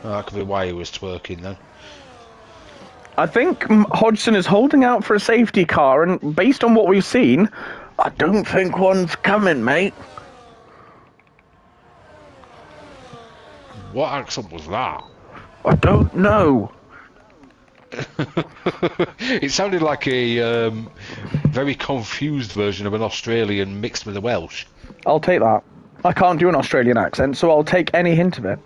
Well, that could be why he was twerking then. I think Hodgson is holding out for a safety car, and based on what we've seen, I don't think one's coming, mate. What accent was that? I don't know. It sounded like a very confused version of an Australian mixed with a Welsh. I'll take that. I can't do an Australian accent, so I'll take any hint of it.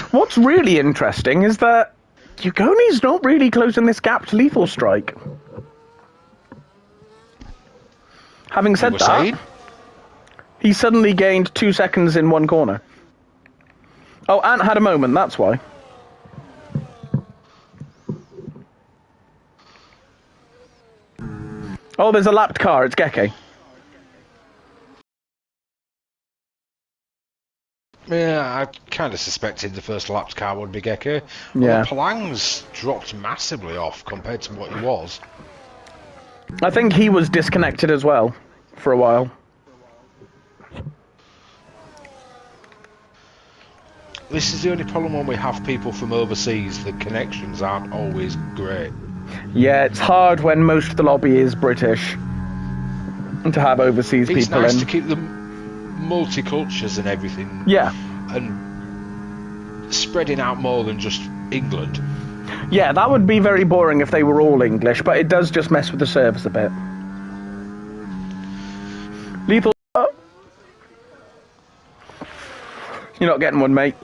What's really interesting is that Ugoni's not really closing this gap to Lethal Strike. Having said that, he suddenly gained 2 seconds in one corner. Oh, Ant had a moment, that's why. Oh, there's a lapped car, it's Geke. Yeah, I kind of suspected the first lapped car would be Geke. Yeah. Palang's dropped massively off compared to what he was. I think he was disconnected as well, for a while. This is the only problem when we have people from overseas. The connections aren't always great. Yeah, it's hard when most of the lobby is British to have overseas people in. It's nice to keep them multicultures and everything. Yeah. And spreading out more than just England. Yeah, that would be very boring if they were all English, but it does just mess with the service a bit. Lethal. Oh. You're not getting one, mate.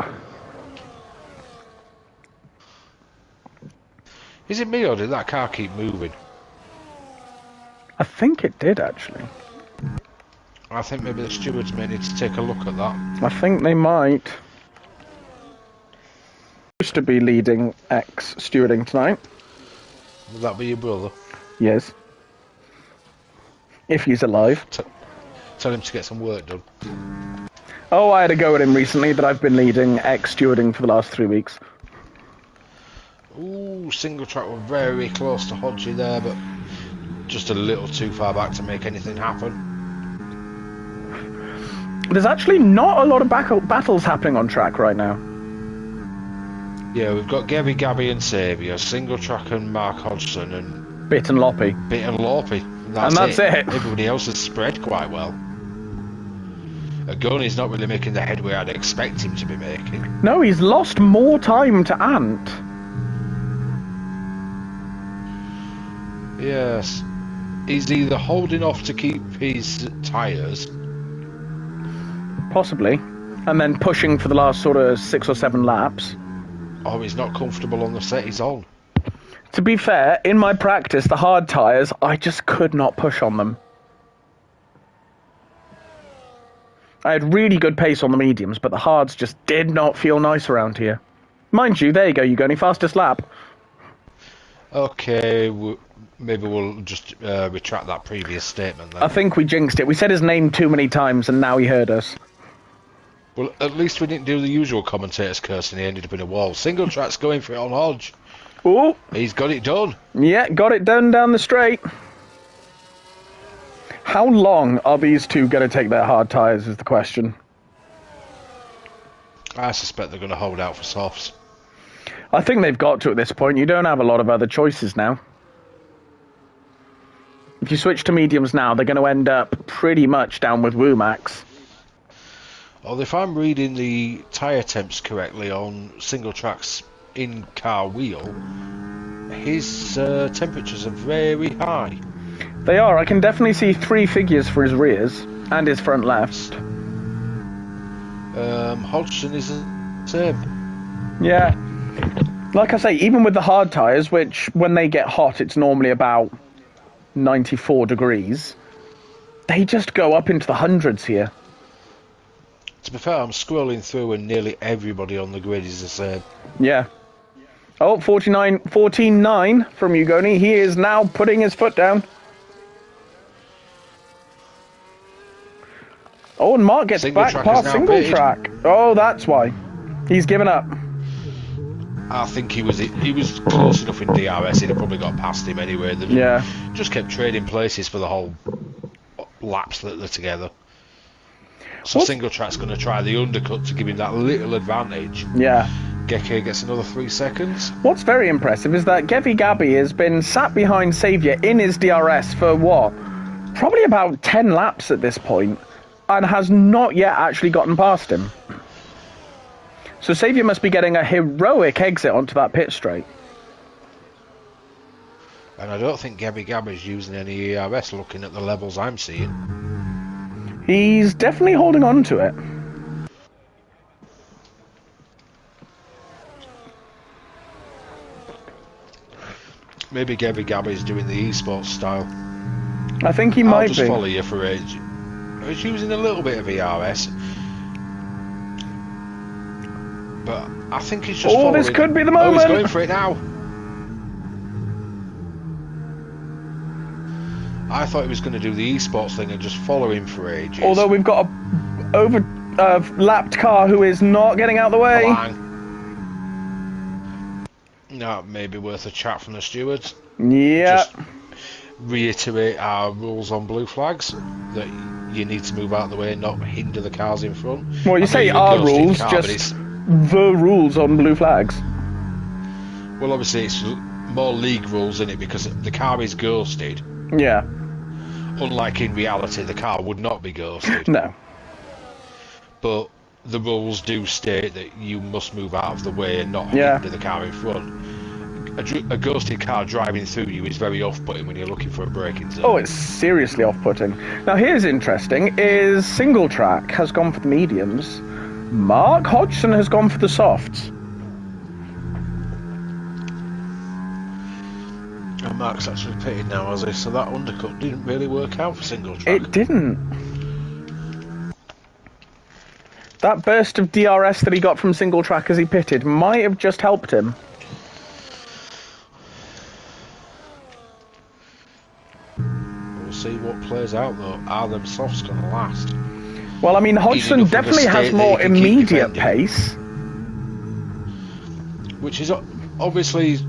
Is it me or did that car keep moving? I think it did, actually. I think maybe the stewards may need to take a look at that. I think they might. Used to be leading X stewarding tonight. Would that be your brother? Yes. If he's alive. Tell him to get some work done. Oh, I had a go at him recently that I've been leading X stewarding for the last 3 weeks. Ooh, single track were very close to Hodgie there, but just a little too far back to make anything happen. There's actually not a lot of battles happening on track right now. Yeah, we've got Gabby and Saviour, single track and Mark Hodgson, and Bit and Loppy. And that's it. Everybody else has spread quite well. Agoni's not really making the headway I'd expect him to be making. No, he's lost more time to Ant. Yes. He's either holding off to keep his tyres. Possibly. And then pushing for the last sort of 6 or 7 laps. Or he's not comfortable on the set he's on. To be fair, in my practice, the hard tyres, I just could not push on them. I had really good pace on the mediums, but the hards just did not feel nice around here. Mind you, there you go, Ugoni, fastest lap. Okay, maybe we'll just retract that previous statement then. I think we jinxed it. We said his name too many times and now he heard us. Well, at least we didn't do the usual commentator's curse and he ended up in a wall. Single track's going for it on Hodge. Oh, he's got it done. Yeah, got it done down the straight. How long are these two going to take their hard tyres is the question. I suspect they're going to hold out for softs. I think they've got to at this point. You don't have a lot of other choices now. If you switch to mediums now, they're going to end up pretty much down with Womax. Well, if I'm reading the tyre temps correctly on single tracks in-car wheel, his temperatures are very high. They are. I can definitely see 3 figures for his rears and his front left. Hodgson is the same. Yeah. Like I say, even with the hard tyres, which when they get hot, it's normally about 94 degrees, they just go up into the hundreds here. To be fair, I'm scrolling through and nearly everybody on the grid is the same. Yeah. Oh, 14.9 from Ugoni. He is now putting his foot down. Oh, and Mark gets back past single track. Oh, that's why. He's given up. I think he was close enough in DRS, he'd have probably got past him anyway. They just kept trading places for the whole laps that they're together. So single track's going to try the undercut to give him that little advantage. Yeah. Geke gets another 3 seconds. What's very impressive is that Gevi Gabby has been sat behind Saviour in his DRS for what? Probably about 10 laps at this point, and has not yet actually gotten past him. So Saviour must be getting a heroic exit onto that pit straight. And I don't think Gevi Gabby's using any ERS looking at the levels I'm seeing. He's definitely holding on to it. Maybe Gevi Gabby's doing the esports style. I think he might be. I'll just follow you for age. He's using a little bit of ERS. But I think he's just following. This could be the moment. Oh, he's going for it now. I thought he was going to do the esports thing and just follow him for ages. Although we've got a over-lapped car who is not getting out of the way. No, maybe worth a chat from the stewards. Yeah. Just reiterate our rules on blue flags, that you need to move out of the way and not hinder the cars in front. Well, you say our rules, just the rules on blue flags. Well, obviously it's more league rules in it because the car is ghosted. Yeah. Unlike in reality, the car would not be ghosted. No. But the rules do state that you must move out of the way and not hinder the car in front. A ghosted car driving through you is very off-putting when you're looking for a braking zone. Oh, it's seriously off-putting. Now, here's interesting, is single track has gone for the mediums. Mark Hodgson has gone for the softs. And Mark's actually pitted now, has he? So that undercut didn't really work out for single track. It didn't. That burst of DRS that he got from single track as he pitted might have just helped him. We'll see what plays out though. Are them softs going to last? Well, I mean, Hodgson definitely has more immediate pace. Which is obviously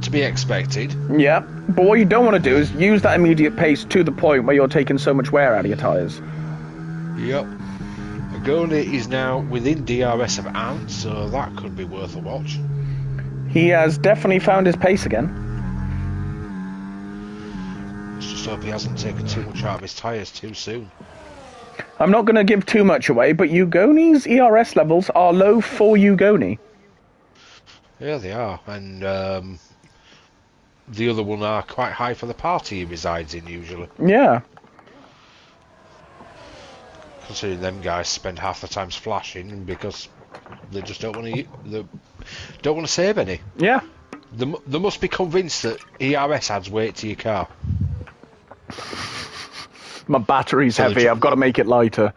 to be expected. Yeah, but what you don't want to do is use that immediate pace to the point where you're taking so much wear out of your tyres. Yep. Agoni is now within DRS of Ant, so that could be worth a watch. He has definitely found his pace again. Let's just hope he hasn't taken too much out of his tyres too soon. I'm not going to give too much away, but Ugoni's ERS levels are low for Ugoni. Yeah, they are, and the other one are quite high for the party he resides in usually. Yeah. Considering them guys spend half the time splashing because they just don't want to save any. Yeah. They must be convinced that ERS adds weight to your car. My battery's heavy, I've got to make it lighter.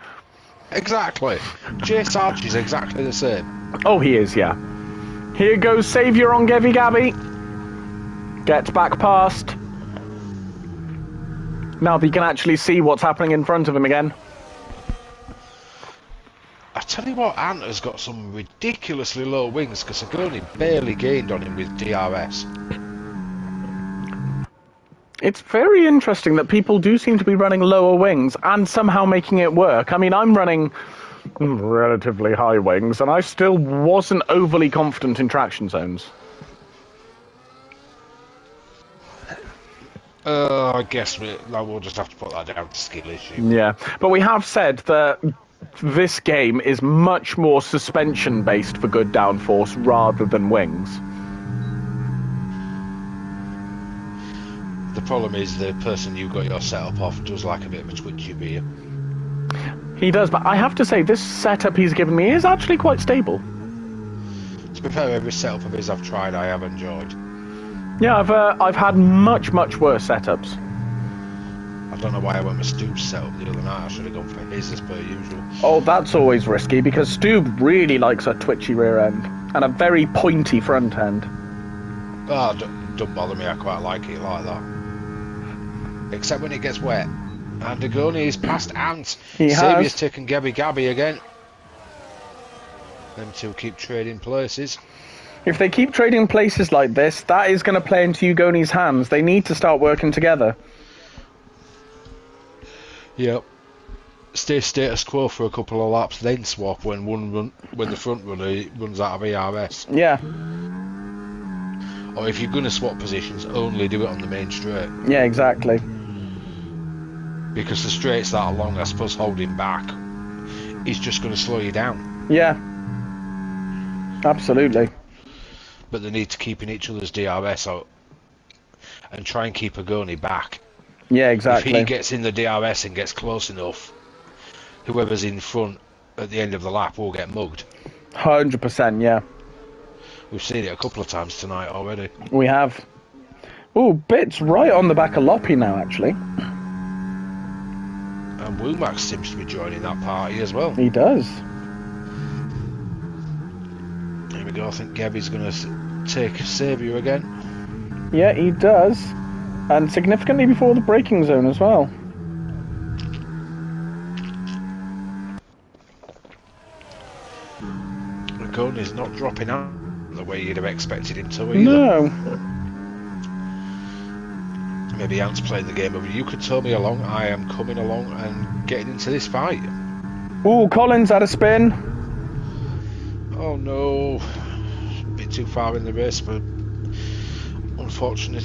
Exactly. Jay Sarge is exactly the same. Oh, he is, yeah. Here goes Saviour on Gevi Gabby. Gets back past. Now that you can actually see what's happening in front of him again. I tell you what, Ant has got some ridiculously low wings because Agoni barely gained on him with DRS. It's very interesting that people do seem to be running lower wings and somehow making it work. I mean, I'm running relatively high wings and I still wasn't overly confident in traction zones. I guess we'll just have to put that down to skill issue. Yeah, but we have said that this game is much more suspension based for good downforce rather than wings. The problem is the person you got your setup off does like a bit of a twitchy beer. He does, but I have to say, this setup he's given me is actually quite stable. To be fair, every setup of his I've tried, I have enjoyed. Yeah, I've had much worse setups. I don't know why I went with Stu's setup the other night. I should have gone for his as per usual. Oh, that's always risky, because Stu really likes a twitchy rear end and a very pointy front end. Oh, don't bother me, I quite like it like that. Except when it gets wet. And Agoni is past Ant. Saviour's taken Gabby again. Them two keep trading places. If they keep trading places like this, that is going to play into Ugoni's hands. They need to start working together. Yep. Stay status quo for a couple of laps, then swap when the front runner runs out of ERS. Yeah. Or if you're going to swap positions, only do it on the main straight. Yeah, exactly. Because the straight's that long, I suppose holding back is just going to slow you down. Yeah. Absolutely. But they need to keep in each other's DRS out and try and keep Agoni back. Yeah, exactly. If he gets in the DRS and gets close enough, whoever's in front at the end of the lap will get mugged. 100%, yeah. We've seen it a couple of times tonight already. We have. Ooh, Bit's right on the back of Loppy now, actually. And Womack seems to be joining that party as well. He does. Here we go, I think Gabby's going to take Saviour again. Yeah, he does. And significantly before the braking zone as well. Agoni's not dropping out the way you'd have expected him to either. No. Maybe Ant's playing the game of you could tow me along, I am coming along and getting into this fight. Ooh, Collins had a spin. Oh no, a bit too far in the race, but unfortunate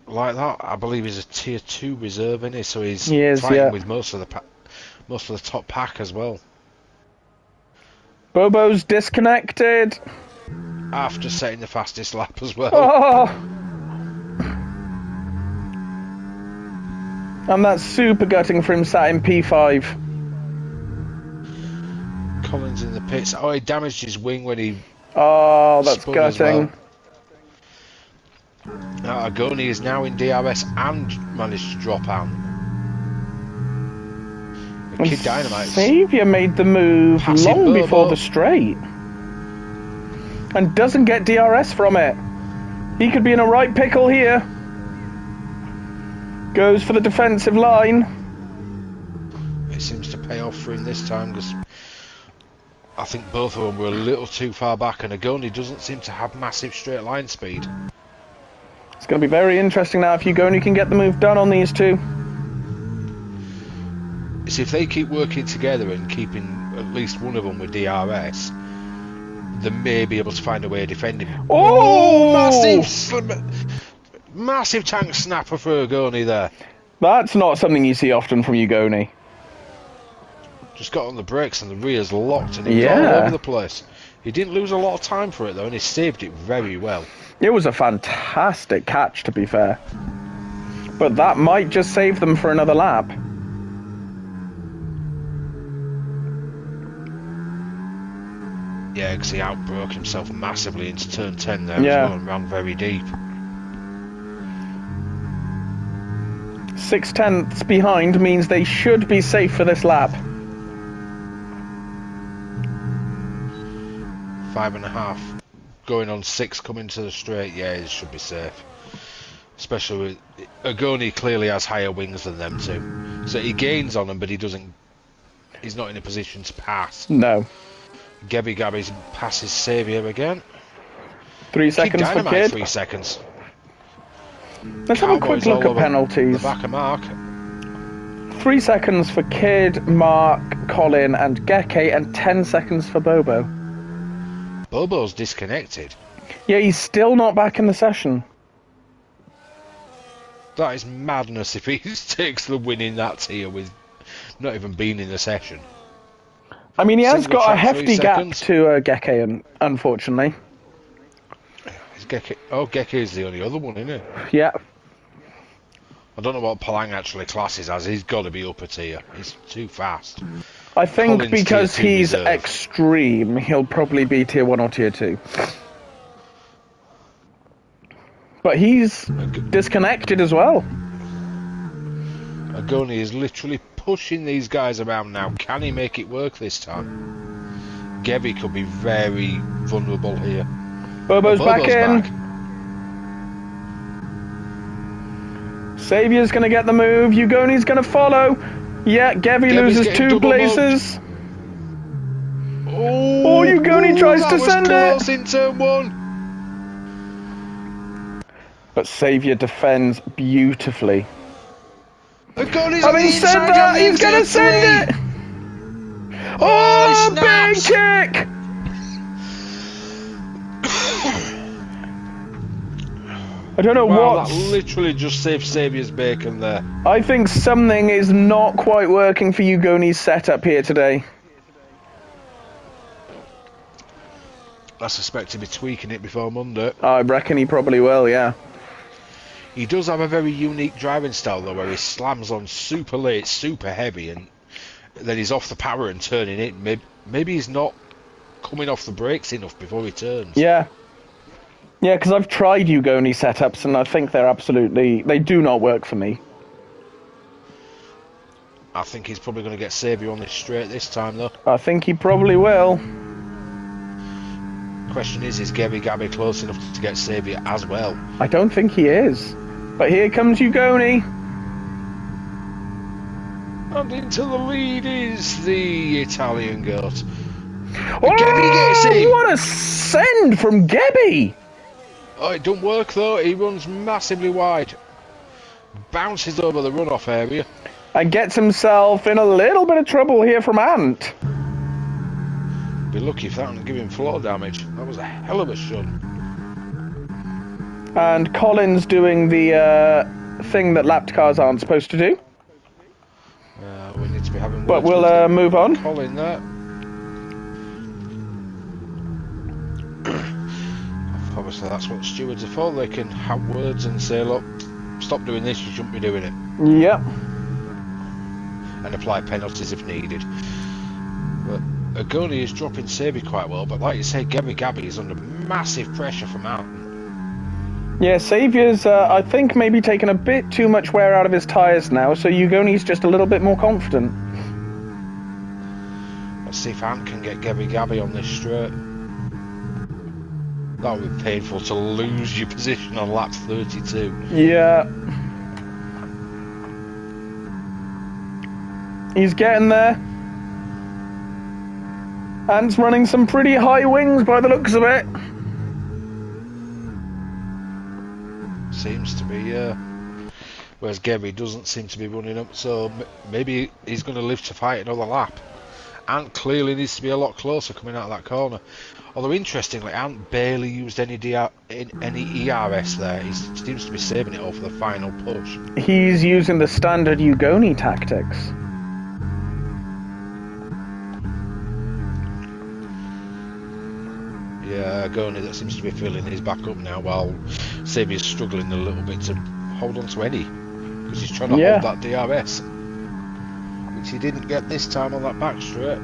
like that. I believe he's a tier 2 reserve, isn't he? So he's fighting with most of the top pack as well. Bobo's disconnected. After setting the fastest lap as well. Oh. And that's super gutting for him sat in P5. Collins in the pits. Oh, he damaged his wing when he... Oh, that's gutting. Now, Agoni is now in DRS and managed to drop out. Kid Dynamite. Saviour made the move long before the straight. And doesn't get DRS from it. He could be in a right pickle here. Goes for the defensive line. It seems to pay off for him this time because I think both of them were a little too far back, and Agoni doesn't seem to have massive straight line speed. It's going to be very interesting now if Ugoni can get the move done on these two. So if they keep working together and keeping at least one of them with DRS, they may be able to find a way of defending him. Oh! Massive tank snapper for Agoni there. That's not something you see often from Ugoni. Just got on the brakes and the rear's locked and he was all over the place. He didn't lose a lot of time for it though, and he saved it very well. It was a fantastic catch, to be fair. But that might just save them for another lap. Yeah, because he outbroke himself massively into turn 10 there as well and ran very deep. 6/10 behind means they should be safe for this lap. 5.5. Going on 6 coming to the straight, yeah, it should be safe. Especially with... Agoni clearly has higher wings than them two. So he gains on them, but he doesn't... He's not in a position to pass. No. Gabby passes Saviour again. 3 seconds for Kid. 3 seconds. Let's have a quick look at penalties. The back of Mark. 3 seconds for Kid, Mark, Colin and Geke, and 10 seconds for Bobo. Bobo's disconnected. Yeah, he's still not back in the session. That is madness if he takes the win in that tier with not even being in the session. I mean, he has got a hefty gap to Geke, unfortunately. Geke is the only other one, isn't it? Yeah. I don't know what Palang actually classes as. He's got to be upper tier. He's too fast. I think Collins because tier 2 he's reserve. extreme, he'll probably be tier 1 or tier 2. But he's disconnected as well. Agoni is literally pushing these guys around now. Can he make it work this time? Gevi could be very vulnerable here. Bobo's back in. Saviour's going to get the move. Ugoni's going to follow. Yeah, Gevi loses 2 places. Oh, Ugoni tries to send close it. in turn 1. But Saviour defends beautifully. Agoni's Having said that, he's going to send it. Oh, big kick. I don't know what. That literally just saved Saviour's bacon there. I think something is not quite working for Ugoni's setup here today. I suspect he'll be tweaking it before Monday. I reckon he probably will, yeah. He does have a very unique driving style though, where he slams on super late, super heavy, and then he's off the power and turning it. Maybe he's not coming off the brakes enough before he turns. Yeah. Yeah, because I've tried Ugoni setups and I think they do not work for me. I think he's probably going to get Saviour on this straight this time though. I think he probably will. Question is Gevi Gabby close enough to get Saviour as well? I don't think he is. But here comes Ugoni. And into the lead is the Italian goat. Oh, Gevi gets him! What a send from Gebi! Oh, it don't work though. He runs massively wide. Bounces over the runoff area. And gets himself in a little bit of trouble here from Ant. Be lucky if that didn't give him floor damage. That was a hell of a shun. And Colin's doing the thing that lapped cars aren't supposed to do. We need to be having. But we'll move on. Colin there. Obviously, that's what stewards are for. They can have words and say, "Look, stop doing this. You shouldn't be doing it." Yep. And apply penalties if needed. But Agoni is dropping Saviour quite well. But like you say, Gevi Gabby is under massive pressure from Mountain. Yeah, Saviour's, I think, maybe taken a bit too much wear out of his tyres now, so Ugoni's just a little bit more confident. Let's see if Ant can get Gevi Gabby on this straight. That would be painful to lose your position on lap 32. Yeah. He's getting there. Ant's running some pretty high wings by the looks of it. Seems to be, whereas Gevi doesn't seem to be running up, so maybe he's going to live to fight another lap. Ant clearly needs to be a lot closer coming out of that corner. Although interestingly, Ant barely used any ERS there. He seems to be saving it all for the final push. He's using the standard Ugoni tactics. Yeah, Agoni that seems to be feeling his back up now, while Saviour's struggling a little bit to hold on to any, because he's trying to hold that DRS, which he didn't get this time on that back straight.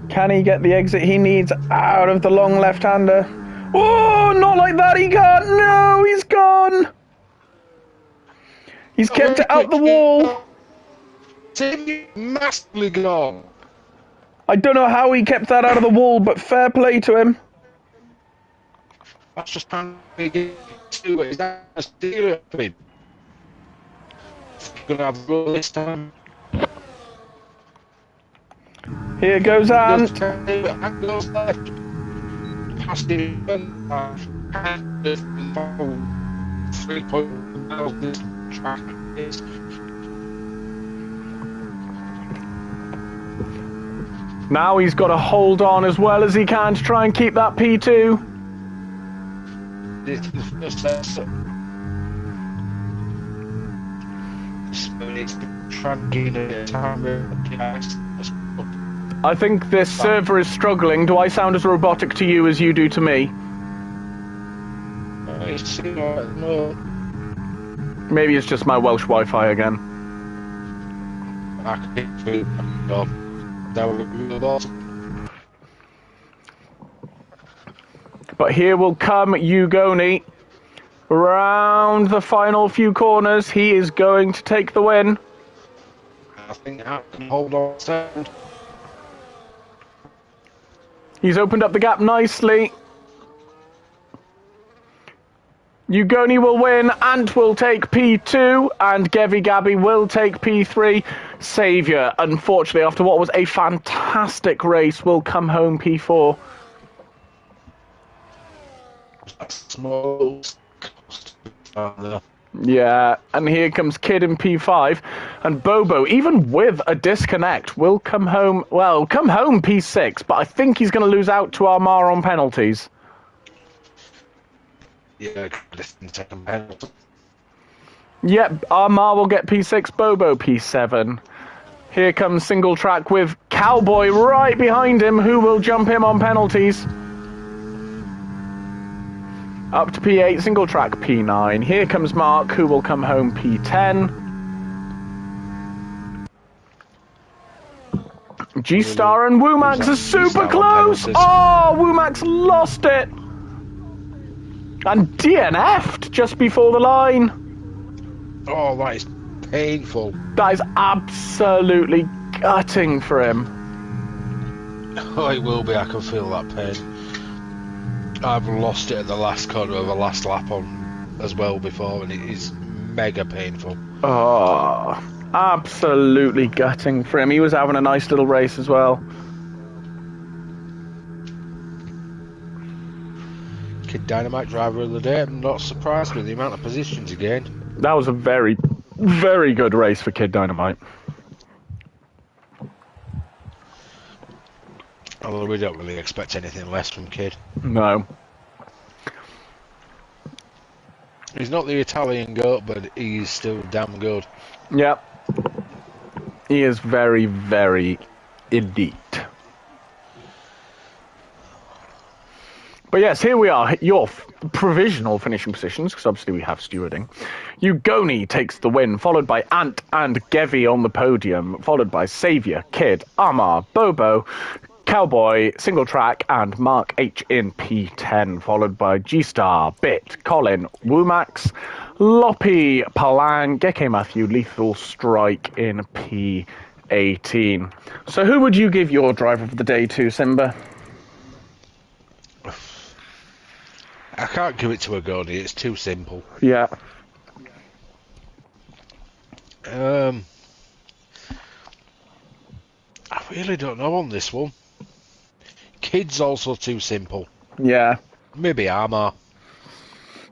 Can he get the exit he needs out of the long left-hander? Oh, not like that, he can't! No, he's gone! He's kept it out the wall! Saviour massively gone! I don't know how he kept that out of the wall, but fair play to him. That's just trying to get to it. Is that a steal for him? Gonna have the roll this time. Here goes Ant. Ant goes left. Past him. 3.0 miles this track is. Now he's got to hold on as well as he can to try and keep that P2. I think this server is struggling. Do I sound as robotic to you as you do to me? Maybe it's just my Welsh Wi-Fi again. But here will come Ugoni. Round the final few corners, he is going to take the win. I think I can hold on stand. He's opened up the gap nicely. Ugoni will win, Ant will take P2, and Gevi Gabby will take P3. Saviour, unfortunately, after what was a fantastic race, will come home P4. Small. Yeah, and here comes Kid in P5, and Bobo, even with a disconnect, will come home P6, but I think he's going to lose out to Armar on penalties. Yeah, second penalty. Yep, Armar will get P6, Bobo P7. Here comes single track with Cowboy right behind him, who will jump him on penalties. Up to P8, single track P9. Here comes Mark, who will come home P10. G-Star and Woomax are super close! Oh, Woomax lost it! And DNF'd just before the line. Oh, that is painful. That is absolutely gutting for him. Oh, it will be. I can feel that pain. I've lost it at the last corner of the last lap on as well before, and it is mega painful. Oh, absolutely gutting for him. He was having a nice little race as well. Kid Dynamite driver of the day. I'm not surprised with the amount of positions he gained. That was a very, very good race for Kid Dynamite. Although we don't really expect anything less from Kid. No. He's not the Italian goat, but he's still damn good. Yep. He is very, very elite. But yes, here we are, your provisional finishing positions, because obviously we have stewarding. Ugoni takes the win, followed by Ant and Gevi on the podium, followed by Saviour, Kid, Amar, Bobo, Cowboy, Single Track, and Mark H in P10, followed by G-Star, Bit, Colin, Woomax, Loppy, Palang, Geke Matthew, Lethal Strike in P18. So who would you give your driver of the day to, Simba? I can't give it to Agoni, it's too simple. Yeah. I really don't know on this one. Kid's also too simple. Yeah. Maybe Armar.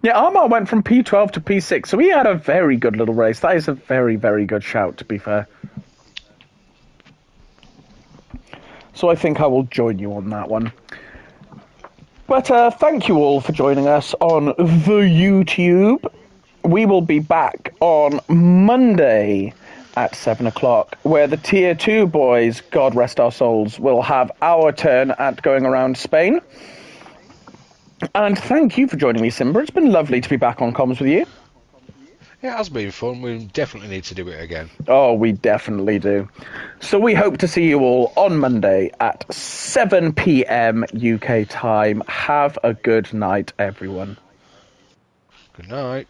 Yeah, Armar went from P12 to P6, so he had a very good little race. That is a very, very good shout, to be fair. So I think I will join you on that one. But thank you all for joining us on the YouTube. We will be back on Monday at 7 o'clock, where the Tier 2 boys, God rest our souls, will have our turn at going around Spain. And thank you for joining me, Simba. It's been lovely to be back on comms with you. It has been fun. We definitely need to do it again. Oh, we definitely do. So we hope to see you all on Monday at 7 p.m. UK time. Have a good night, everyone. Good night.